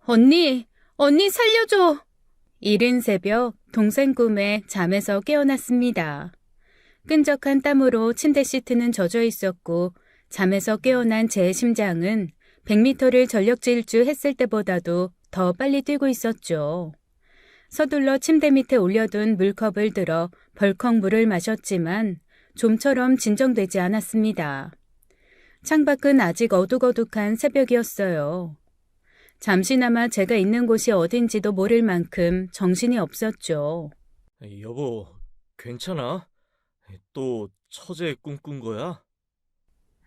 언니 살려줘! 이른 새벽 동생 꿈에 잠에서 깨어났습니다. 끈적한 땀으로 침대 시트는 젖어 있었고 잠에서 깨어난 제 심장은 100m를 전력 질주했을 때보다도 더 빨리 뛰고 있었죠. 서둘러 침대 밑에 올려둔 물컵을 들어 벌컥 물을 마셨지만 좀처럼 진정되지 않았습니다. 창밖은 아직 어둑어둑한 새벽이었어요. 잠시나마 제가 있는 곳이 어딘지도 모를 만큼 정신이 없었죠. 여보, 괜찮아? 또 처제 꿈꾼 거야?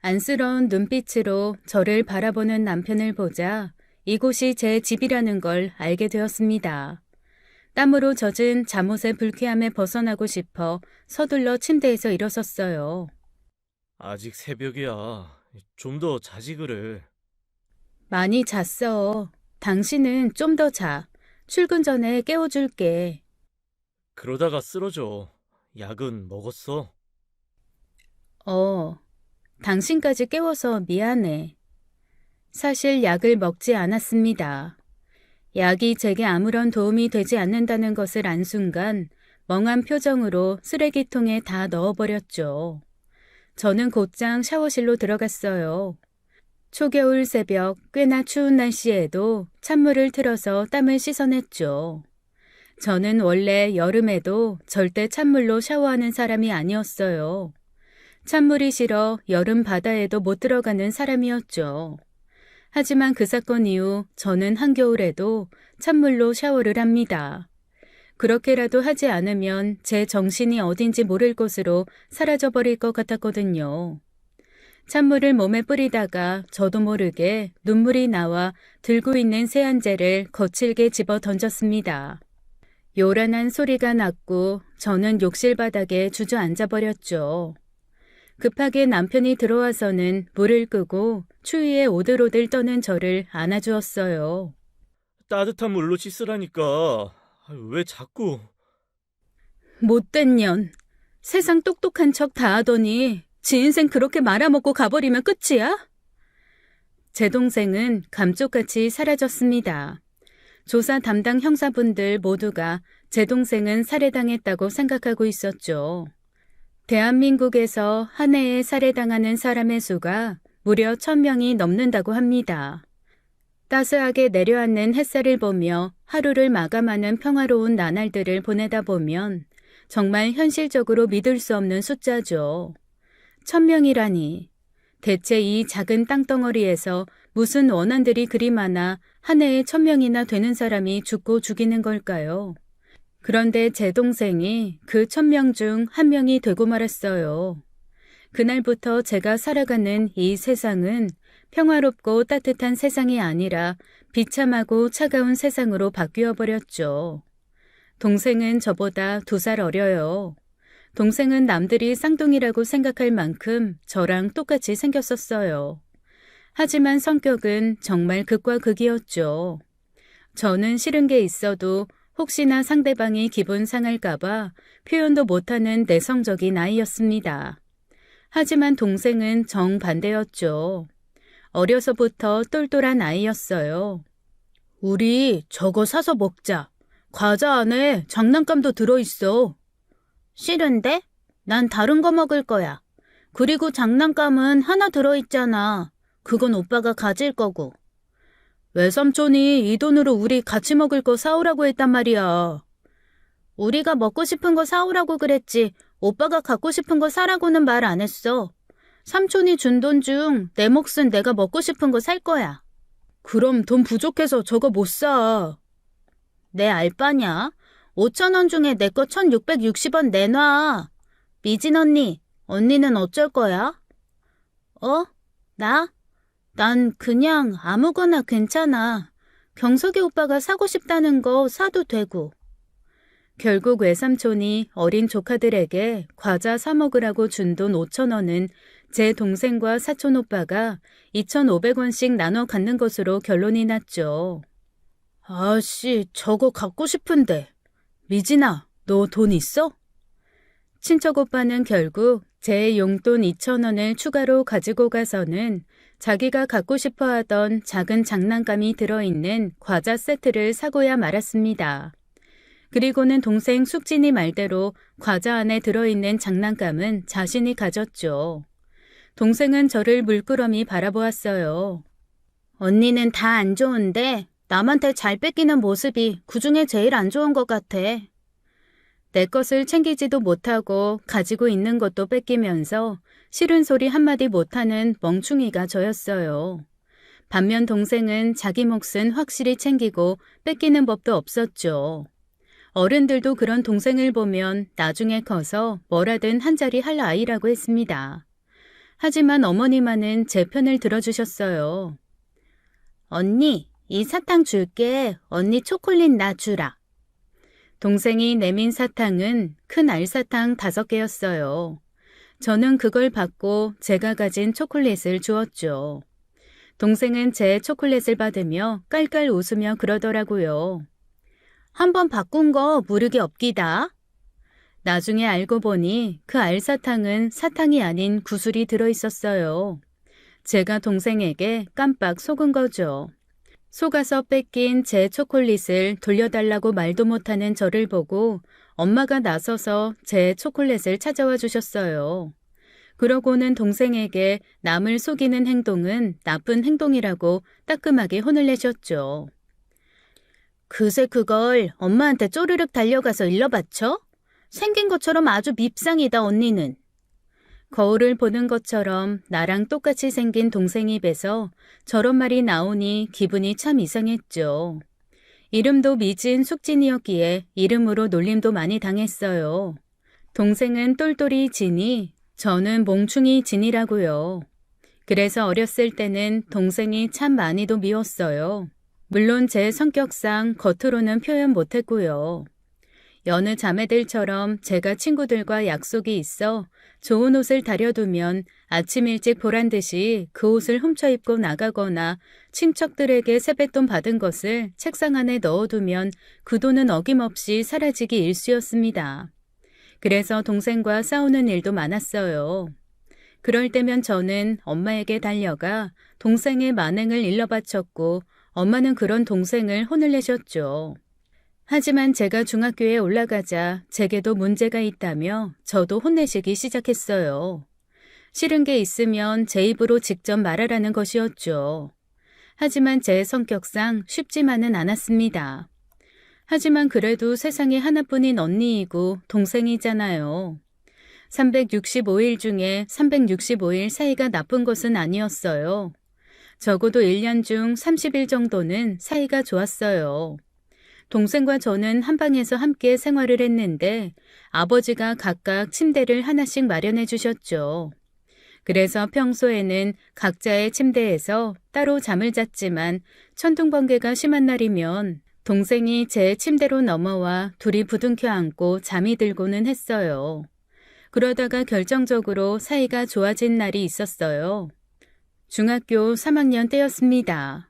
안쓰러운 눈빛으로 저를 바라보는 남편을 보자 이곳이 제 집이라는 걸 알게 되었습니다. 땀으로 젖은 잠옷의 불쾌함에 벗어나고 싶어 서둘러 침대에서 일어섰어요. 아직 새벽이야. 좀 더 자지 그래. 많이 잤어. 당신은 좀 더 자. 출근 전에 깨워줄게. 그러다가 쓰러져. 약은 먹었어? 당신까지 깨워서 미안해. 사실 약을 먹지 않았습니다. 약이 제게 아무런 도움이 되지 않는다는 것을 안 순간 멍한 표정으로 쓰레기통에 다 넣어버렸죠. 저는 곧장 샤워실로 들어갔어요. 초겨울 새벽 꽤나 추운 날씨에도 찬물을 틀어서 땀을 씻어냈죠. 저는 원래 여름에도 절대 찬물로 샤워하는 사람이 아니었어요. 찬물이 싫어 여름 바다에도 못 들어가는 사람이었죠. 하지만 그 사건 이후 저는 한겨울에도 찬물로 샤워를 합니다. 그렇게라도 하지 않으면 제 정신이 어딘지 모를 곳으로 사라져버릴 것 같았거든요. 찬물을 몸에 뿌리다가 저도 모르게 눈물이 나와 들고 있는 세안제를 거칠게 집어 던졌습니다. 요란한 소리가 났고 저는 욕실 바닥에 주저앉아 버렸죠. 급하게 남편이 들어와서는 물을 끄고 추위에 오들오들 떠는 저를 안아주었어요. 따뜻한 물로 씻으라니까. 왜 자꾸... 못된 년. 세상 똑똑한 척 다 하더니 지 인생 그렇게 말아먹고 가버리면 끝이야? 제 동생은 감쪽같이 사라졌습니다. 조사 담당 형사분들 모두가 제 동생은 살해당했다고 생각하고 있었죠. 대한민국에서 한 해에 살해당하는 사람의 수가 무려 1000명이 넘는다고 합니다. 따스하게 내려앉는 햇살을 보며 하루를 마감하는 평화로운 나날들을 보내다 보면 정말 현실적으로 믿을 수 없는 숫자죠. 1000명이라니. 대체 이 작은 땅덩어리에서 무슨 원한들이 그리 많아 한 해에 1000명이나 되는 사람이 죽고 죽이는 걸까요? 그런데 제 동생이 그 1000명 중 한 명이 되고 말았어요. 그날부터 제가 살아가는 이 세상은 평화롭고 따뜻한 세상이 아니라 비참하고 차가운 세상으로 바뀌어 버렸죠. 동생은 저보다 2살 어려요. 동생은 남들이 쌍둥이라고 생각할 만큼 저랑 똑같이 생겼었어요. 하지만 성격은 정말 극과 극이었죠. 저는 싫은 게 있어도 혹시나 상대방이 기분 상할까봐 표현도 못하는 내성적인 아이였습니다. 하지만 동생은 정반대였죠. 어려서부터 똘똘한 아이였어요. 우리 저거 사서 먹자. 과자 안에 장난감도 들어있어. 싫은데? 난 다른 거 먹을 거야. 그리고 장난감은 하나 들어있잖아. 그건 오빠가 가질 거고. 외삼촌이 이 돈으로 우리 같이 먹을 거 사오라고 했단 말이야. 우리가 먹고 싶은 거 사오라고 그랬지. 오빠가 갖고 싶은 거 사라고는 말 안 했어. 삼촌이 준 돈 중 내 몫은 내가 먹고 싶은 거 살 거야. 그럼 돈 부족해서 저거 못 사. 내 알바냐? 5,000원 중에 내 거 1,660원 내놔. 미진 언니, 언니는 어쩔 거야? 나? 난 그냥 아무거나 괜찮아. 경석이 오빠가 사고 싶다는 거 사도 되고. 결국 외삼촌이 어린 조카들에게 과자 사 먹으라고 준 돈 5,000원은 제 동생과 사촌 오빠가 2,500원씩 나눠 갖는 것으로 결론이 났죠. 아씨, 저거 갖고 싶은데. 미진아, 너 돈 있어? 친척 오빠는 결국 제 용돈 2,000원을 추가로 가지고 가서는 자기가 갖고 싶어 하던 작은 장난감이 들어있는 과자 세트를 사고야 말았습니다. 그리고는 동생 숙진이 말대로 과자 안에 들어있는 장난감은 자신이 가졌죠. 동생은 저를 물끄러미 바라보았어요. 언니는 다 안 좋은데 남한테 잘 뺏기는 모습이 그중에 제일 안 좋은 것 같아. 내 것을 챙기지도 못하고 가지고 있는 것도 뺏기면서 싫은 소리 한마디 못하는 멍충이가 저였어요. 반면 동생은 자기 몫은 확실히 챙기고 뺏기는 법도 없었죠. 어른들도 그런 동생을 보면 나중에 커서 뭐라든 한 자리 할 아이라고 했습니다. 하지만 어머니만은 제 편을 들어주셨어요. 언니, 이 사탕 줄게. 언니 초콜릿 나 주라. 동생이 내민 사탕은 큰 알사탕 5개였어요. 저는 그걸 받고 제가 가진 초콜릿을 주었죠. 동생은 제 초콜릿을 받으며 깔깔 웃으며 그러더라고요. 한번 바꾼 거 무르게 없기다. 나중에 알고 보니 그 알사탕은 사탕이 아닌 구슬이 들어있었어요. 제가 동생에게 깜빡 속은 거죠. 속아서 뺏긴 제 초콜릿을 돌려달라고 말도 못하는 저를 보고 엄마가 나서서 제 초콜릿을 찾아와 주셨어요. 그러고는 동생에게 남을 속이는 행동은 나쁜 행동이라고 따끔하게 혼을 내셨죠. 그새 그걸 엄마한테 쪼르륵 달려가서 일러바쳐? 생긴 것처럼 아주 밉상이다 언니는. 거울을 보는 것처럼 나랑 똑같이 생긴 동생 입에서 저런 말이 나오니 기분이 참 이상했죠. 이름도 미진 숙진이었기에 이름으로 놀림도 많이 당했어요. 동생은 똘똘이 진이, 저는 몽충이 진이라고요. 그래서 어렸을 때는 동생이 참 많이도 미웠어요. 물론 제 성격상 겉으로는 표현 못했고요. 여느 자매들처럼 제가 친구들과 약속이 있어 좋은 옷을 다려두면 아침 일찍 보란 듯이 그 옷을 훔쳐 입고 나가거나 친척들에게 세뱃돈 받은 것을 책상 안에 넣어두면 그 돈은 어김없이 사라지기 일쑤였습니다. 그래서 동생과 싸우는 일도 많았어요. 그럴 때면 저는 엄마에게 달려가 동생의 만행을 일러바쳤고 엄마는 그런 동생을 혼을 내셨죠. 하지만 제가 중학교에 올라가자 제게도 문제가 있다며 저도 혼내시기 시작했어요. 싫은 게 있으면 제 입으로 직접 말하라는 것이었죠. 하지만 제 성격상 쉽지만은 않았습니다. 하지만 그래도 세상에 하나뿐인 언니이고 동생이잖아요. 365일 중에 365일 사이가 나쁜 것은 아니었어요. 적어도 1년 중 30일 정도는 사이가 좋았어요. 동생과 저는 한 방에서 함께 생활을 했는데 아버지가 각각 침대를 하나씩 마련해 주셨죠. 그래서 평소에는 각자의 침대에서 따로 잠을 잤지만 천둥번개가 심한 날이면 동생이 제 침대로 넘어와 둘이 부둥켜 안고 잠이 들고는 했어요. 그러다가 결정적으로 사이가 좋아진 날이 있었어요. 중학교 3학년 때였습니다.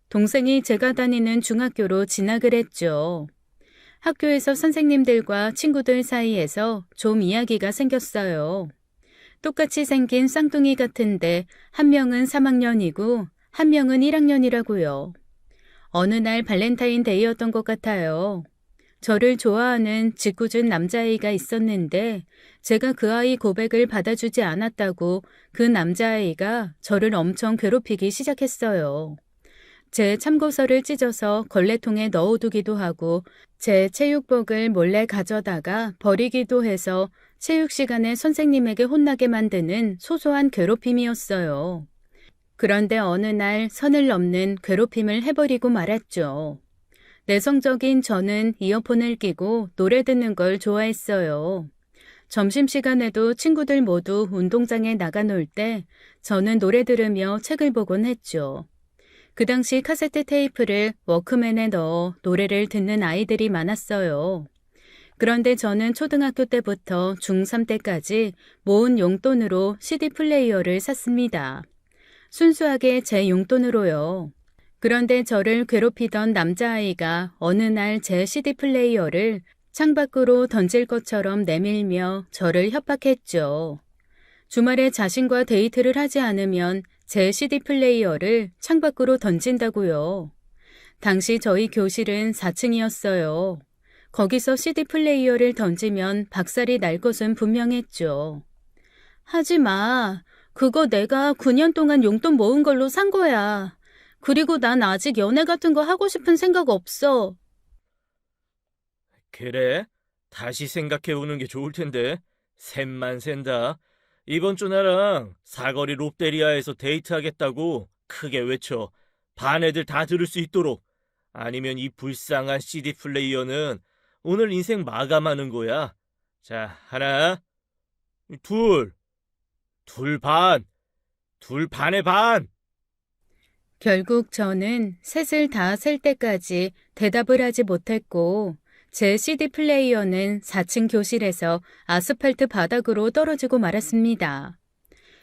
동생이 제가 다니는 중학교로 진학을 했죠. 학교에서 선생님들과 친구들 사이에서 좀 이야기가 생겼어요. 똑같이 생긴 쌍둥이 같은데 한 명은 3학년이고 한 명은 1학년이라고요. 어느 날 발렌타인데이였던 것 같아요. 저를 좋아하는 짓궂은 남자아이가 있었는데 제가 그 아이 고백을 받아주지 않았다고 그 남자아이가 저를 엄청 괴롭히기 시작했어요. 제 참고서를 찢어서 걸레통에 넣어두기도 하고 제 체육복을 몰래 가져다가 버리기도 해서 체육 시간에 선생님에게 혼나게 만드는 소소한 괴롭힘이었어요. 그런데 어느 날 선을 넘는 괴롭힘을 해버리고 말았죠. 내성적인 저는 이어폰을 끼고 노래 듣는 걸 좋아했어요. 점심시간에도 친구들 모두 운동장에 나가 놀 때 저는 노래 들으며 책을 보곤 했죠. 그 당시 카세트 테이프를 워크맨에 넣어 노래를 듣는 아이들이 많았어요. 그런데 저는 초등학교 때부터 중3 때까지 모은 용돈으로 CD 플레이어를 샀습니다. 순수하게 제 용돈으로요. 그런데 저를 괴롭히던 남자아이가 어느 날 제 CD 플레이어를 창밖으로 던질 것처럼 내밀며 저를 협박했죠. 주말에 자신과 데이트를 하지 않으면 제 CD 플레이어를 창밖으로 던진다고요. 당시 저희 교실은 4층이었어요. 거기서 CD 플레이어를 던지면 박살이 날 것은 분명했죠. 하지 마. 그거 내가 9년 동안 용돈 모은 걸로 산 거야. 그리고 난 아직 연애 같은 거 하고 싶은 생각 없어. 그래? 다시 생각해보는 게 좋을 텐데. 샘만 샌다. 이번 주 나랑 사거리 롯데리아에서 데이트하겠다고 크게 외쳐. 반 애들 다 들을 수 있도록. 아니면 이 불쌍한 CD 플레이어는 오늘 인생 마감하는 거야. 자, 하나, 둘 반, 둘 반의 반. 결국 저는 셋을 다 셀 때까지 대답을 하지 못했고 제 CD 플레이어는 4층 교실에서 아스팔트 바닥으로 떨어지고 말았습니다.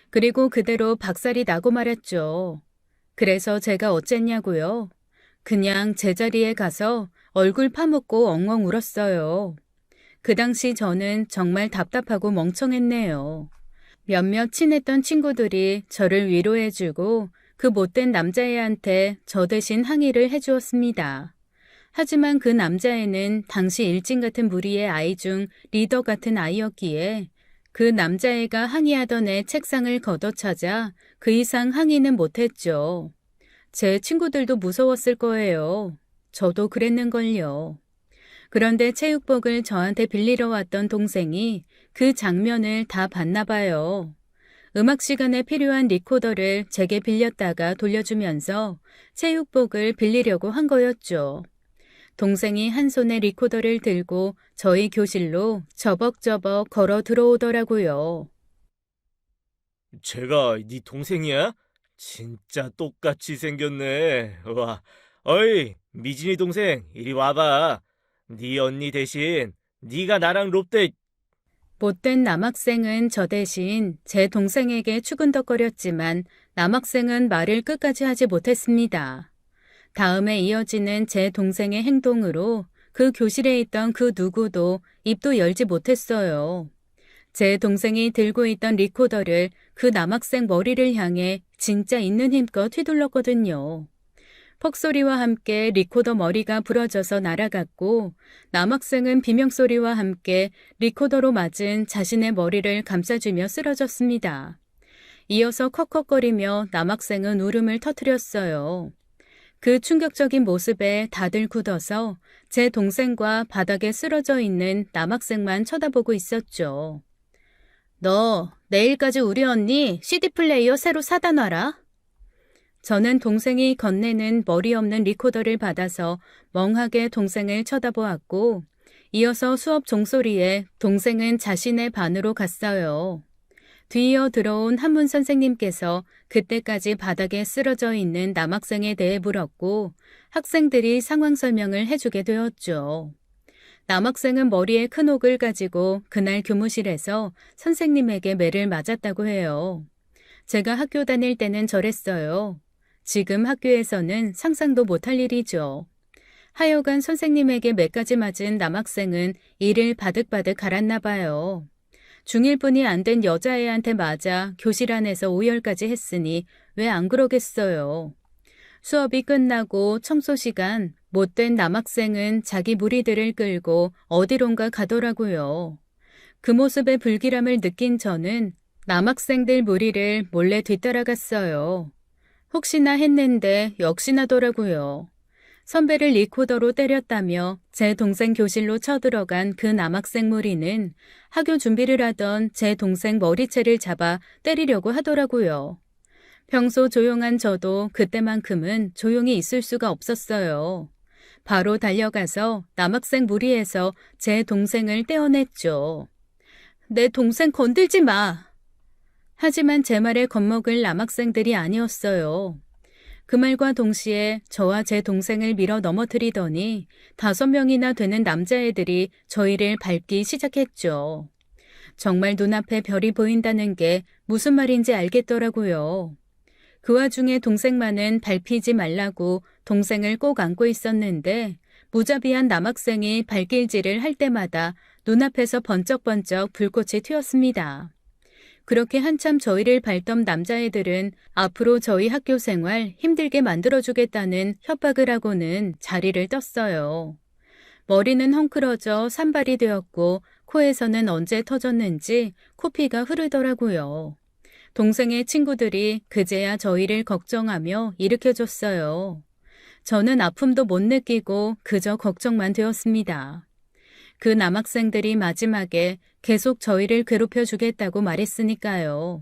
그리고 그대로 박살이 나고 말았죠. 그래서 제가 어쨌냐고요? 그냥 제자리에 가서 얼굴 파묻고 엉엉 울었어요. 그 당시 저는 정말 답답하고 멍청했네요. 몇몇 친했던 친구들이 저를 위로해주고 그 못된 남자애한테 저 대신 항의를 해주었습니다. 하지만 그 남자애는 당시 일진 같은 무리의 아이 중 리더 같은 아이였기에 그 남자애가 항의하던 애 책상을 걷어차자 그 이상 항의는 못했죠. 제 친구들도 무서웠을 거예요. 저도 그랬는걸요. 그런데 체육복을 저한테 빌리러 왔던 동생이 그 장면을 다 봤나 봐요. 음악 시간에 필요한 리코더를 제게 빌렸다가 돌려주면서 체육복을 빌리려고 한 거였죠. 동생이 한 손에 리코더를 들고 저희 교실로 저벅저벅 걸어 들어오더라고요. 제가 네 동생이야? 진짜 똑같이 생겼네. 와, 어이, 미진이 동생, 이리 와봐. 네 언니 대신 네가 나랑 롯데. 못된 남학생은 저 대신 제 동생에게 추근덕거렸지만 남학생은 말을 끝까지 하지 못했습니다. 다음에 이어지는 제 동생의 행동으로 그 교실에 있던 그 누구도 입도 열지 못했어요. 제 동생이 들고 있던 리코더를 그 남학생 머리를 향해 진짜 있는 힘껏 휘둘렀거든요. 퍽소리와 함께 리코더 머리가 부러져서 날아갔고 남학생은 비명소리와 함께 리코더로 맞은 자신의 머리를 감싸주며 쓰러졌습니다. 이어서 컥컥거리며 남학생은 울음을 터뜨렸어요. 그 충격적인 모습에 다들 굳어서 제 동생과 바닥에 쓰러져 있는 남학생만 쳐다보고 있었죠. 너 내일까지 우리 언니 CD 플레이어 새로 사다 놔라. 저는 동생이 건네는 머리 없는 리코더를 받아서 멍하게 동생을 쳐다보았고 이어서 수업 종소리에 동생은 자신의 반으로 갔어요. 뒤이어 들어온 한문 선생님께서 그때까지 바닥에 쓰러져 있는 남학생에 대해 물었고 학생들이 상황 설명을 해주게 되었죠. 남학생은 머리에 큰 옥을 가지고 그날 교무실에서 선생님에게 매를 맞았다고 해요. 제가 학교 다닐 때는 저랬어요. 지금 학교에서는 상상도 못할 일이죠. 하여간 선생님에게 매까지 맞은 남학생은 이를 바득바득 갈았나 봐요. 중1분이 안 된 여자애한테 맞아 교실 안에서 오열까지 했으니 왜 안 그러겠어요. 수업이 끝나고 청소 시간 못된 남학생은 자기 무리들을 끌고 어디론가 가더라고요. 그 모습의 불길함을 느낀 저는 남학생들 무리를 몰래 뒤따라갔어요. 혹시나 했는데 역시나더라고요. 선배를 리코더로 때렸다며 제 동생 교실로 쳐들어간 그 남학생 무리는 학교 준비를 하던 제 동생 머리채를 잡아 때리려고 하더라고요. 평소 조용한 저도 그때만큼은 조용히 있을 수가 없었어요. 바로 달려가서 남학생 무리에서 제 동생을 떼어냈죠. 내 동생 건들지 마! 하지만 제 말에 겁먹을 남학생들이 아니었어요. 그 말과 동시에 저와 제 동생을 밀어 넘어뜨리더니 5명이나 되는 남자애들이 저희를 밟기 시작했죠. 정말 눈앞에 별이 보인다는 게 무슨 말인지 알겠더라고요. 그 와중에 동생만은 밟히지 말라고 동생을 꼭 안고 있었는데 무자비한 남학생이 발길질을 할 때마다 눈앞에서 번쩍번쩍 불꽃이 튀었습니다. 그렇게 한참 저희를 밟던 남자애들은 앞으로 저희 학교 생활 힘들게 만들어주겠다는 협박을 하고는 자리를 떴어요. 머리는 헝클어져 산발이 되었고 코에서는 언제 터졌는지 코피가 흐르더라고요. 동생의 친구들이 그제야 저희를 걱정하며 일으켜줬어요. 저는 아픔도 못 느끼고 그저 걱정만 되었습니다. 그 남학생들이 마지막에 계속 저희를 괴롭혀 주겠다고 말했으니까요.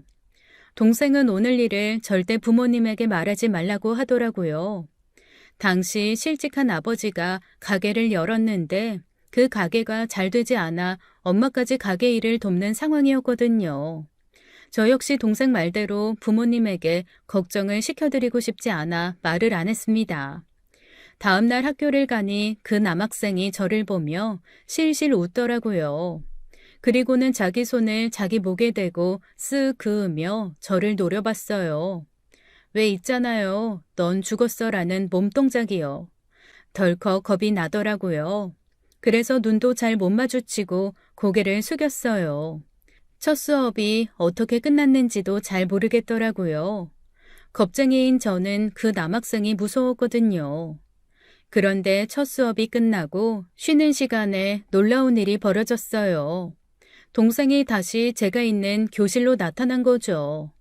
동생은 오늘 일을 절대 부모님에게 말하지 말라고 하더라고요. 당시 실직한 아버지가 가게를 열었는데 그 가게가 잘 되지 않아 엄마까지 가게 일을 돕는 상황이었거든요. 저 역시 동생 말대로 부모님에게 걱정을 시켜드리고 싶지 않아 말을 안 했습니다. 다음 날 학교를 가니 그 남학생이 저를 보며 실실 웃더라고요. 그리고는 자기 손을 자기 목에 대고 쓱 그으며 저를 노려봤어요. 왜 있잖아요. 넌 죽었어라는 몸동작이요. 덜컥 겁이 나더라고요. 그래서 눈도 잘 못 마주치고 고개를 숙였어요. 첫 수업이 어떻게 끝났는지도 잘 모르겠더라고요. 겁쟁이인 저는 그 남학생이 무서웠거든요. 그런데 첫 수업이 끝나고 쉬는 시간에 놀라운 일이 벌어졌어요. 동생이 다시 제가 있는 교실로 나타난 거죠.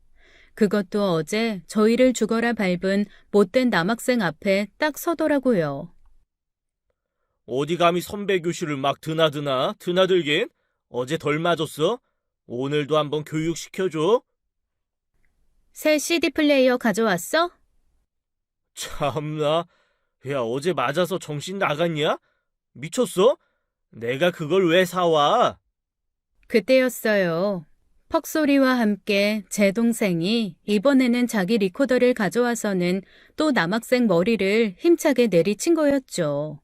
그것도 어제 저희를 죽어라 밟은 못된 남학생 앞에 딱 서더라고요. 어디 감히 선배 교실을 막 드나들긴? 어제 덜 맞았어? 오늘도 한번 교육시켜줘? 새 CD 플레이어 가져왔어? 참나. 야, 어제 맞아서 정신 나갔냐? 미쳤어? 내가 그걸 왜 사와? 그때였어요. 퍽 소리와 함께 제 동생이 이번에는 자기 리코더를 가져와서는 또 남학생 머리를 힘차게 내리친 거였죠.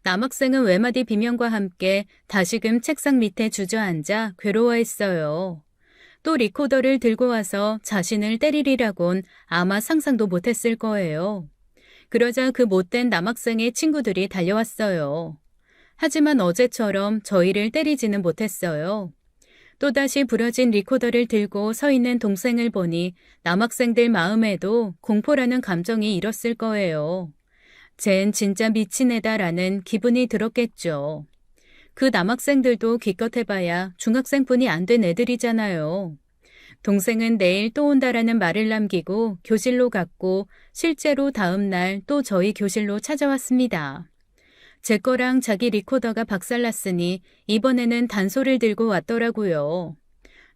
남학생은 외마디 비명과 함께 다시금 책상 밑에 주저앉아 괴로워했어요. 또 리코더를 들고 와서 자신을 때리리라곤 아마 상상도 못했을 거예요. 그러자 그 못된 남학생의 친구들이 달려왔어요. 하지만 어제처럼 저희를 때리지는 못했어요. 또다시 부러진 리코더를 들고 서 있는 동생을 보니 남학생들 마음에도 공포라는 감정이 일었을 거예요. 쟨 진짜 미친 애다라는 기분이 들었겠죠. 그 남학생들도 기껏 해봐야 중학생뿐이 안 된 애들이잖아요. 동생은 내일 또 온다라는 말을 남기고 교실로 갔고 실제로 다음 날 또 저희 교실로 찾아왔습니다. 제 거랑 자기 리코더가 박살났으니 이번에는 단소를 들고 왔더라고요.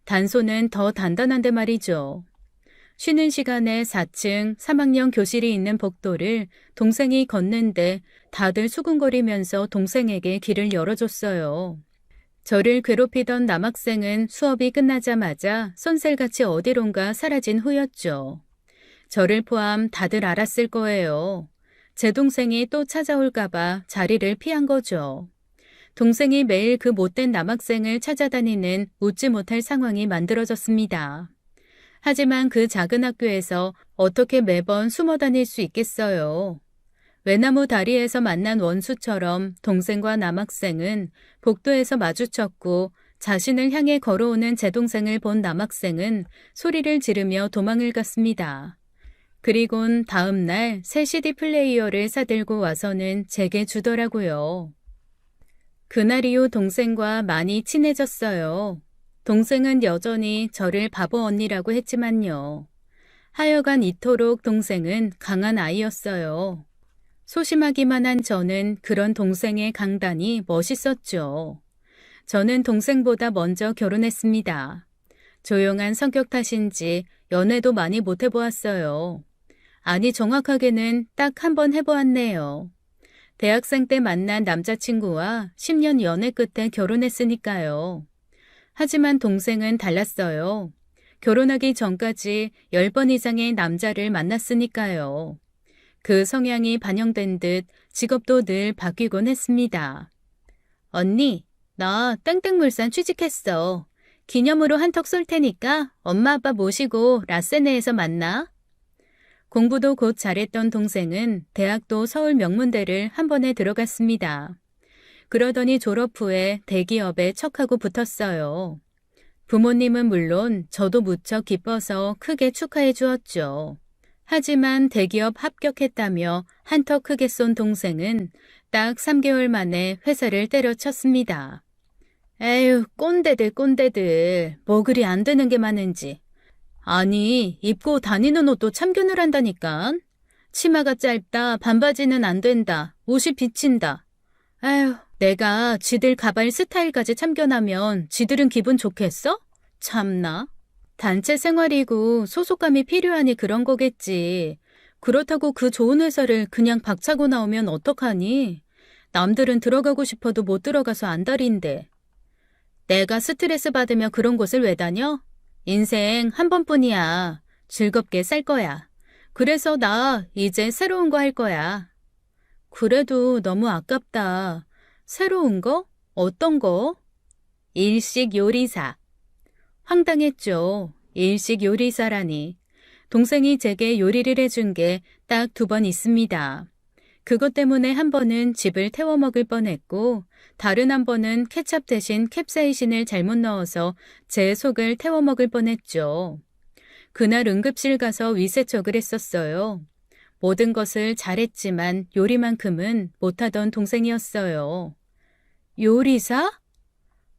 단소는 더 단단한데 말이죠. 쉬는 시간에 4층 3학년 교실이 있는 복도를 동생이 걷는데 다들 수군거리면서 동생에게 길을 열어줬어요. 저를 괴롭히던 남학생은 수업이 끝나자마자 쏜살같이 어디론가 사라진 후였죠. 저를 포함 다들 알았을 거예요. 제 동생이 또 찾아올까봐 자리를 피한 거죠. 동생이 매일 그 못된 남학생을 찾아다니는 웃지 못할 상황이 만들어졌습니다. 하지만 그 작은 학교에서 어떻게 매번 숨어 다닐 수 있겠어요. 외나무 다리에서 만난 원수처럼 동생과 남학생은 복도에서 마주쳤고 자신을 향해 걸어오는 제 동생을 본 남학생은 소리를 지르며 도망을 갔습니다. 그리곤 다음 날 새 CD 플레이어를 사들고 와서는 제게 주더라고요. 그날 이후 동생과 많이 친해졌어요. 동생은 여전히 저를 바보 언니라고 했지만요. 하여간 이토록 동생은 강한 아이였어요. 소심하기만 한 저는 그런 동생의 강단이 멋있었죠. 저는 동생보다 먼저 결혼했습니다. 조용한 성격 탓인지 연애도 많이 못 해보았어요. 아니 정확하게는 딱 한 번 해보았네요. 대학생 때 만난 남자친구와 10년 연애 끝에 결혼했으니까요. 하지만 동생은 달랐어요. 결혼하기 전까지 10번 이상의 남자를 만났으니까요. 그 성향이 반영된 듯 직업도 늘 바뀌곤 했습니다. 언니, 나 땡땡물산 취직했어. 기념으로 한턱 쏠 테니까 엄마 아빠 모시고 라세네에서 만나. 공부도 곧 잘했던 동생은 대학도 서울 명문대를 한 번에 들어갔습니다. 그러더니 졸업 후에 대기업에 척하고 붙었어요. 부모님은 물론 저도 무척 기뻐서 크게 축하해 주었죠. 하지만 대기업 합격했다며 한턱 크게 쏜 동생은 딱 3개월 만에 회사를 때려쳤습니다. 에휴, 꼰대들. 뭐 그리 안 되는 게 많은지. 아니, 입고 다니는 옷도 참견을 한다니까. 치마가 짧다, 반바지는 안 된다, 옷이 비친다. 에휴, 내가 지들 가발 스타일까지 참견하면 지들은 기분 좋겠어? 참나. 단체 생활이고 소속감이 필요하니 그런 거겠지. 그렇다고 그 좋은 회사를 그냥 박차고 나오면 어떡하니? 남들은 들어가고 싶어도 못 들어가서 안달인데. 내가 스트레스 받으며 그런 곳을 왜 다녀? 인생 한 번뿐이야. 즐겁게 살 거야. 그래서 나 이제 새로운 거 할 거야. 그래도 너무 아깝다. 새로운 거? 어떤 거? 일식 요리사. 황당했죠. 일식 요리사라니. 동생이 제게 요리를 해준 게 딱 2번 있습니다. 그것 때문에 한 번은 집을 태워 먹을 뻔했고 다른 한 번은 케첩 대신 캡사이신을 잘못 넣어서 제 속을 태워 먹을 뻔했죠. 그날 응급실 가서 위세척을 했었어요. 모든 것을 잘했지만 요리만큼은 못하던 동생이었어요. 요리사?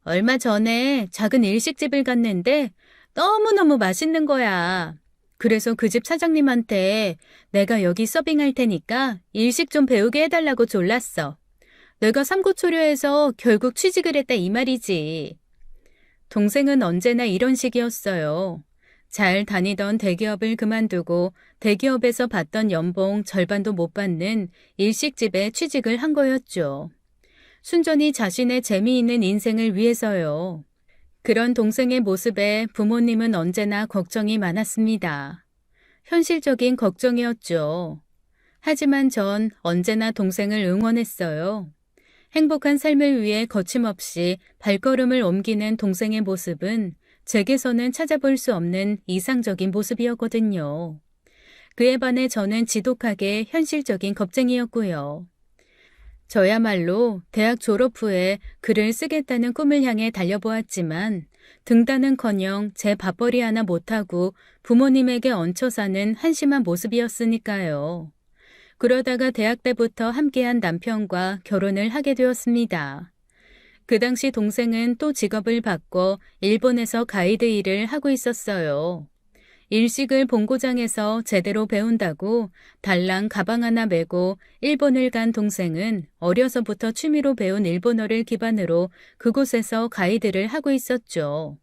얼마 전에 작은 일식집을 갔는데 너무너무 맛있는 거야. 그래서 그 집 사장님한테 내가 여기 서빙할 테니까 일식 좀 배우게 해달라고 졸랐어. 내가 삼고초려해서 결국 취직을 했다 이 말이지. 동생은 언제나 이런 식이었어요. 잘 다니던 대기업을 그만두고 대기업에서 받던 연봉 절반도 못 받는 일식집에 취직을 한 거였죠. 순전히 자신의 재미있는 인생을 위해서요. 그런 동생의 모습에 부모님은 언제나 걱정이 많았습니다. 현실적인 걱정이었죠. 하지만 전 언제나 동생을 응원했어요. 행복한 삶을 위해 거침없이 발걸음을 옮기는 동생의 모습은 제게서는 찾아볼 수 없는 이상적인 모습이었거든요. 그에 반해 저는 지독하게 현실적인 겁쟁이였고요. 저야말로 대학 졸업 후에 글을 쓰겠다는 꿈을 향해 달려보았지만 등단은커녕 제 밥벌이 하나 못하고 부모님에게 얹혀 사는 한심한 모습이었으니까요. 그러다가 대학 때부터 함께한 남편과 결혼을 하게 되었습니다. 그 당시 동생은 또 직업을 바꿔 일본에서 가이드 일을 하고 있었어요. 일식을 본고장에서 제대로 배운다고 달랑 가방 하나 메고 일본을 간 동생은 어려서부터 취미로 배운 일본어를 기반으로 그곳에서 가이드를 하고 있었죠.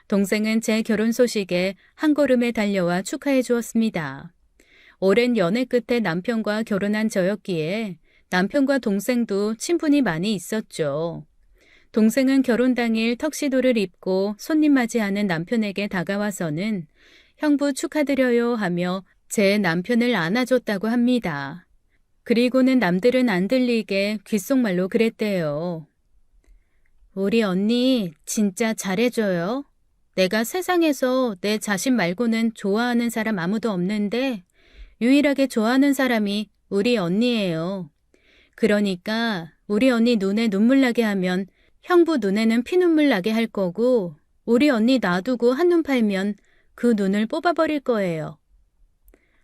동생은 제 결혼 소식에 한 걸음에 달려와 축하해 주었습니다. 오랜 연애 끝에 남편과 결혼한 저였기에 남편과 동생도 친분이 많이 있었죠. 동생은 결혼 당일 턱시도를 입고 손님 맞이하는 남편에게 다가와서는 형부 축하드려요 하며 제 남편을 안아줬다고 합니다. 그리고는 남들은 안 들리게 귓속말로 그랬대요. 우리 언니 진짜 잘해줘요. 내가 세상에서 내 자신 말고는 좋아하는 사람 아무도 없는데 유일하게 좋아하는 사람이 우리 언니예요. 그러니까 우리 언니 눈에 눈물 나게 하면 형부 눈에는 피눈물 나게 할 거고 우리 언니 놔두고 한눈 팔면 그 눈을 뽑아버릴 거예요.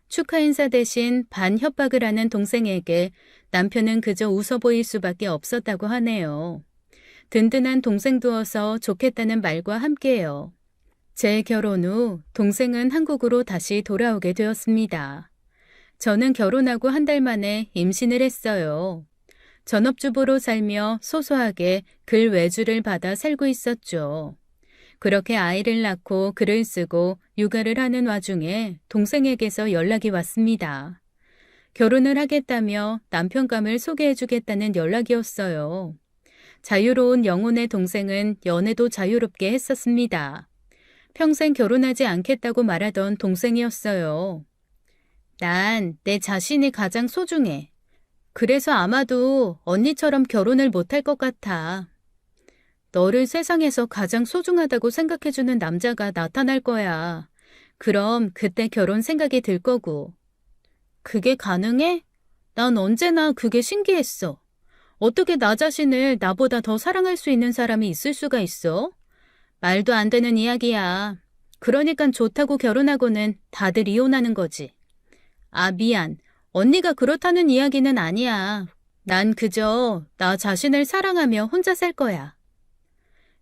축하 인사 대신 반협박을 하는 동생에게 남편은 그저 웃어 보일 수밖에 없었다고 하네요. 든든한 동생 두어서 좋겠다는 말과 함께요. 제 결혼 후 동생은 한국으로 다시 돌아오게 되었습니다. 저는 결혼하고 한 달 만에 임신을 했어요. 전업주부로 살며 소소하게 글 외주를 받아 살고 있었죠. 그렇게 아이를 낳고 글을 쓰고 육아를 하는 와중에 동생에게서 연락이 왔습니다. 결혼을 하겠다며 남편감을 소개해주겠다는 연락이었어요. 자유로운 영혼의 동생은 연애도 자유롭게 했었습니다. 평생 결혼하지 않겠다고 말하던 동생이었어요. 난 내 자신이 가장 소중해. 그래서 아마도 언니처럼 결혼을 못할 것 같아. 너를 세상에서 가장 소중하다고 생각해주는 남자가 나타날 거야. 그럼 그때 결혼 생각이 들 거고. 그게 가능해? 난 언제나 그게 신기했어. 어떻게 나 자신을 나보다 더 사랑할 수 있는 사람이 있을 수가 있어? 말도 안 되는 이야기야. 그러니까 좋다고 결혼하고는 다들 이혼하는 거지. 아, 미안. 언니가 그렇다는 이야기는 아니야. 난 그저 나 자신을 사랑하며 혼자 살 거야.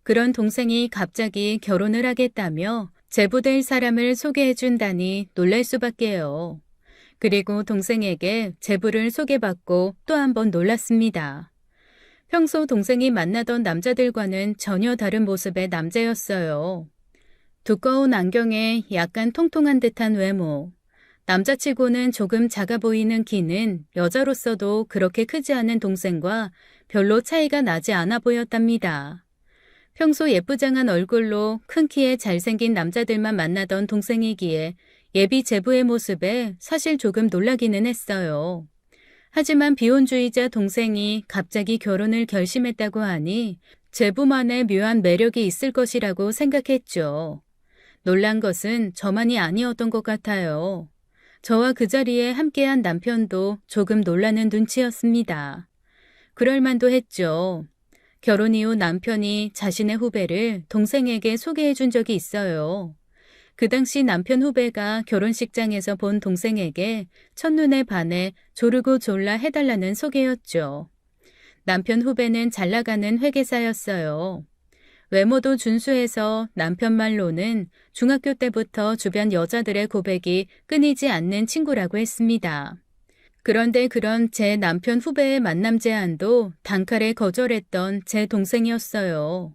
그런 동생이 갑자기 결혼을 하겠다며 제부될 사람을 소개해준다니 놀랄 수밖에요. 그리고 동생에게 제부를 소개받고 또 한 번 놀랐습니다. 평소 동생이 만나던 남자들과는 전혀 다른 모습의 남자였어요. 두꺼운 안경에 약간 통통한 듯한 외모, 남자치고는 조금 작아 보이는 키는 여자로서도 그렇게 크지 않은 동생과 별로 차이가 나지 않아 보였답니다. 평소 예쁘장한 얼굴로 큰 키에 잘생긴 남자들만 만나던 동생이기에 예비 제부의 모습에 사실 조금 놀라기는 했어요. 하지만 비혼주의자 동생이 갑자기 결혼을 결심했다고 하니 제부만의 묘한 매력이 있을 것이라고 생각했죠. 놀란 것은 저만이 아니었던 것 같아요. 저와 그 자리에 함께한 남편도 조금 놀라는 눈치였습니다. 그럴 만도 했죠. 결혼 이후 남편이 자신의 후배를 동생에게 소개해 준 적이 있어요. 그 당시 남편 후배가 결혼식장에서 본 동생에게 첫눈에 반해 조르고 졸라 해달라는 소개였죠. 남편 후배는 잘 나가는 회계사였어요. 외모도 준수해서 남편 말로는 중학교 때부터 주변 여자들의 고백이 끊이지 않는 친구라고 했습니다. 그런데 그런 제 남편 후배의 만남 제안도 단칼에 거절했던 제 동생이었어요.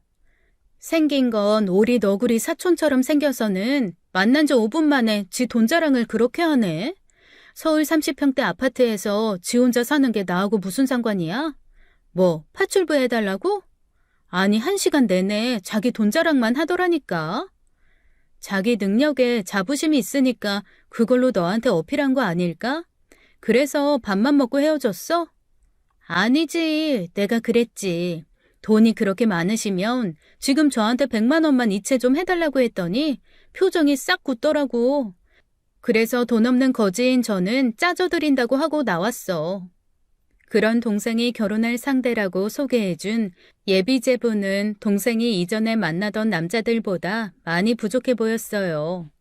생긴 건 오리 너구리 사촌처럼 생겨서는 만난 지 5분 만에 지 돈 자랑을 그렇게 하네. 서울 30평대 아파트에서 지 혼자 사는 게 나하고 무슨 상관이야? 뭐 파출부 해달라고? 아니 1시간 내내 자기 돈 자랑만 하더라니까. 자기 능력에 자부심이 있으니까 그걸로 너한테 어필한 거 아닐까? 그래서 밥만 먹고 헤어졌어? 아니지, 내가 그랬지. 돈이 그렇게 많으시면 지금 저한테 100만 원만 이체 좀 해달라고 했더니 표정이 싹 굳더라고. 그래서 돈 없는 거지인 저는 짜져드린다고 하고 나왔어. 그런 동생이 결혼할 상대라고 소개해준 예비제부는 동생이 이전에 만나던 남자들보다 많이 부족해 보였어요.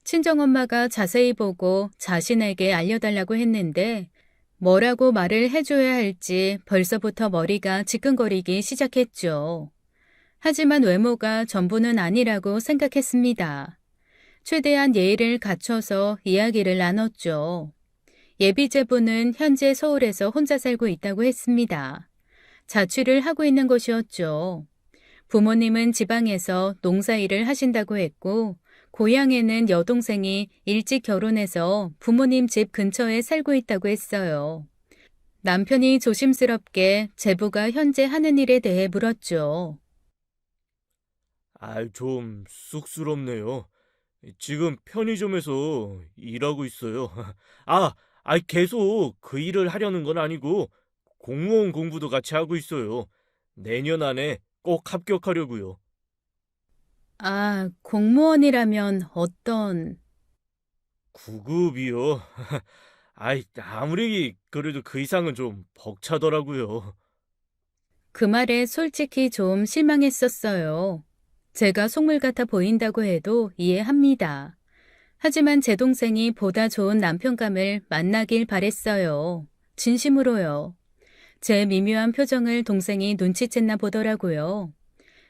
친정엄마가 자세히 보고 자신에게 알려달라고 했는데 뭐라고 말을 해줘야 할지 벌써부터 머리가 지끈거리기 시작했죠. 하지만 외모가 전부는 아니라고 생각했습니다. 최대한 예의를 갖춰서 이야기를 나눴죠. 예비제부는 현재 서울에서 혼자 살고 있다고 했습니다. 자취를 하고 있는 것이었죠. 부모님은 지방에서 농사일을 하신다고 했고 고향에는 여동생이 일찍 결혼해서 부모님 집 근처에 살고 있다고 했어요. 남편이 조심스럽게 제부가 현재 하는 일에 대해 물었죠. 좀 쑥스럽네요. 지금 편의점에서 일하고 있어요. 아, 계속 그 일을 하려는 건 아니고 공무원 공부도 같이 하고 있어요. 내년 안에 꼭 합격하려고요. 아, 공무원이라면 어떤... 9급이요. 아무리 그래도 그 이상은 좀 벅차더라고요. 그 말에 솔직히 좀 실망했었어요. 제가 속물 같아 보인다고 해도 이해합니다. 하지만 제 동생이 보다 좋은 남편감을 만나길 바랬어요. 진심으로요. 제 미묘한 표정을 동생이 눈치챘나 보더라고요.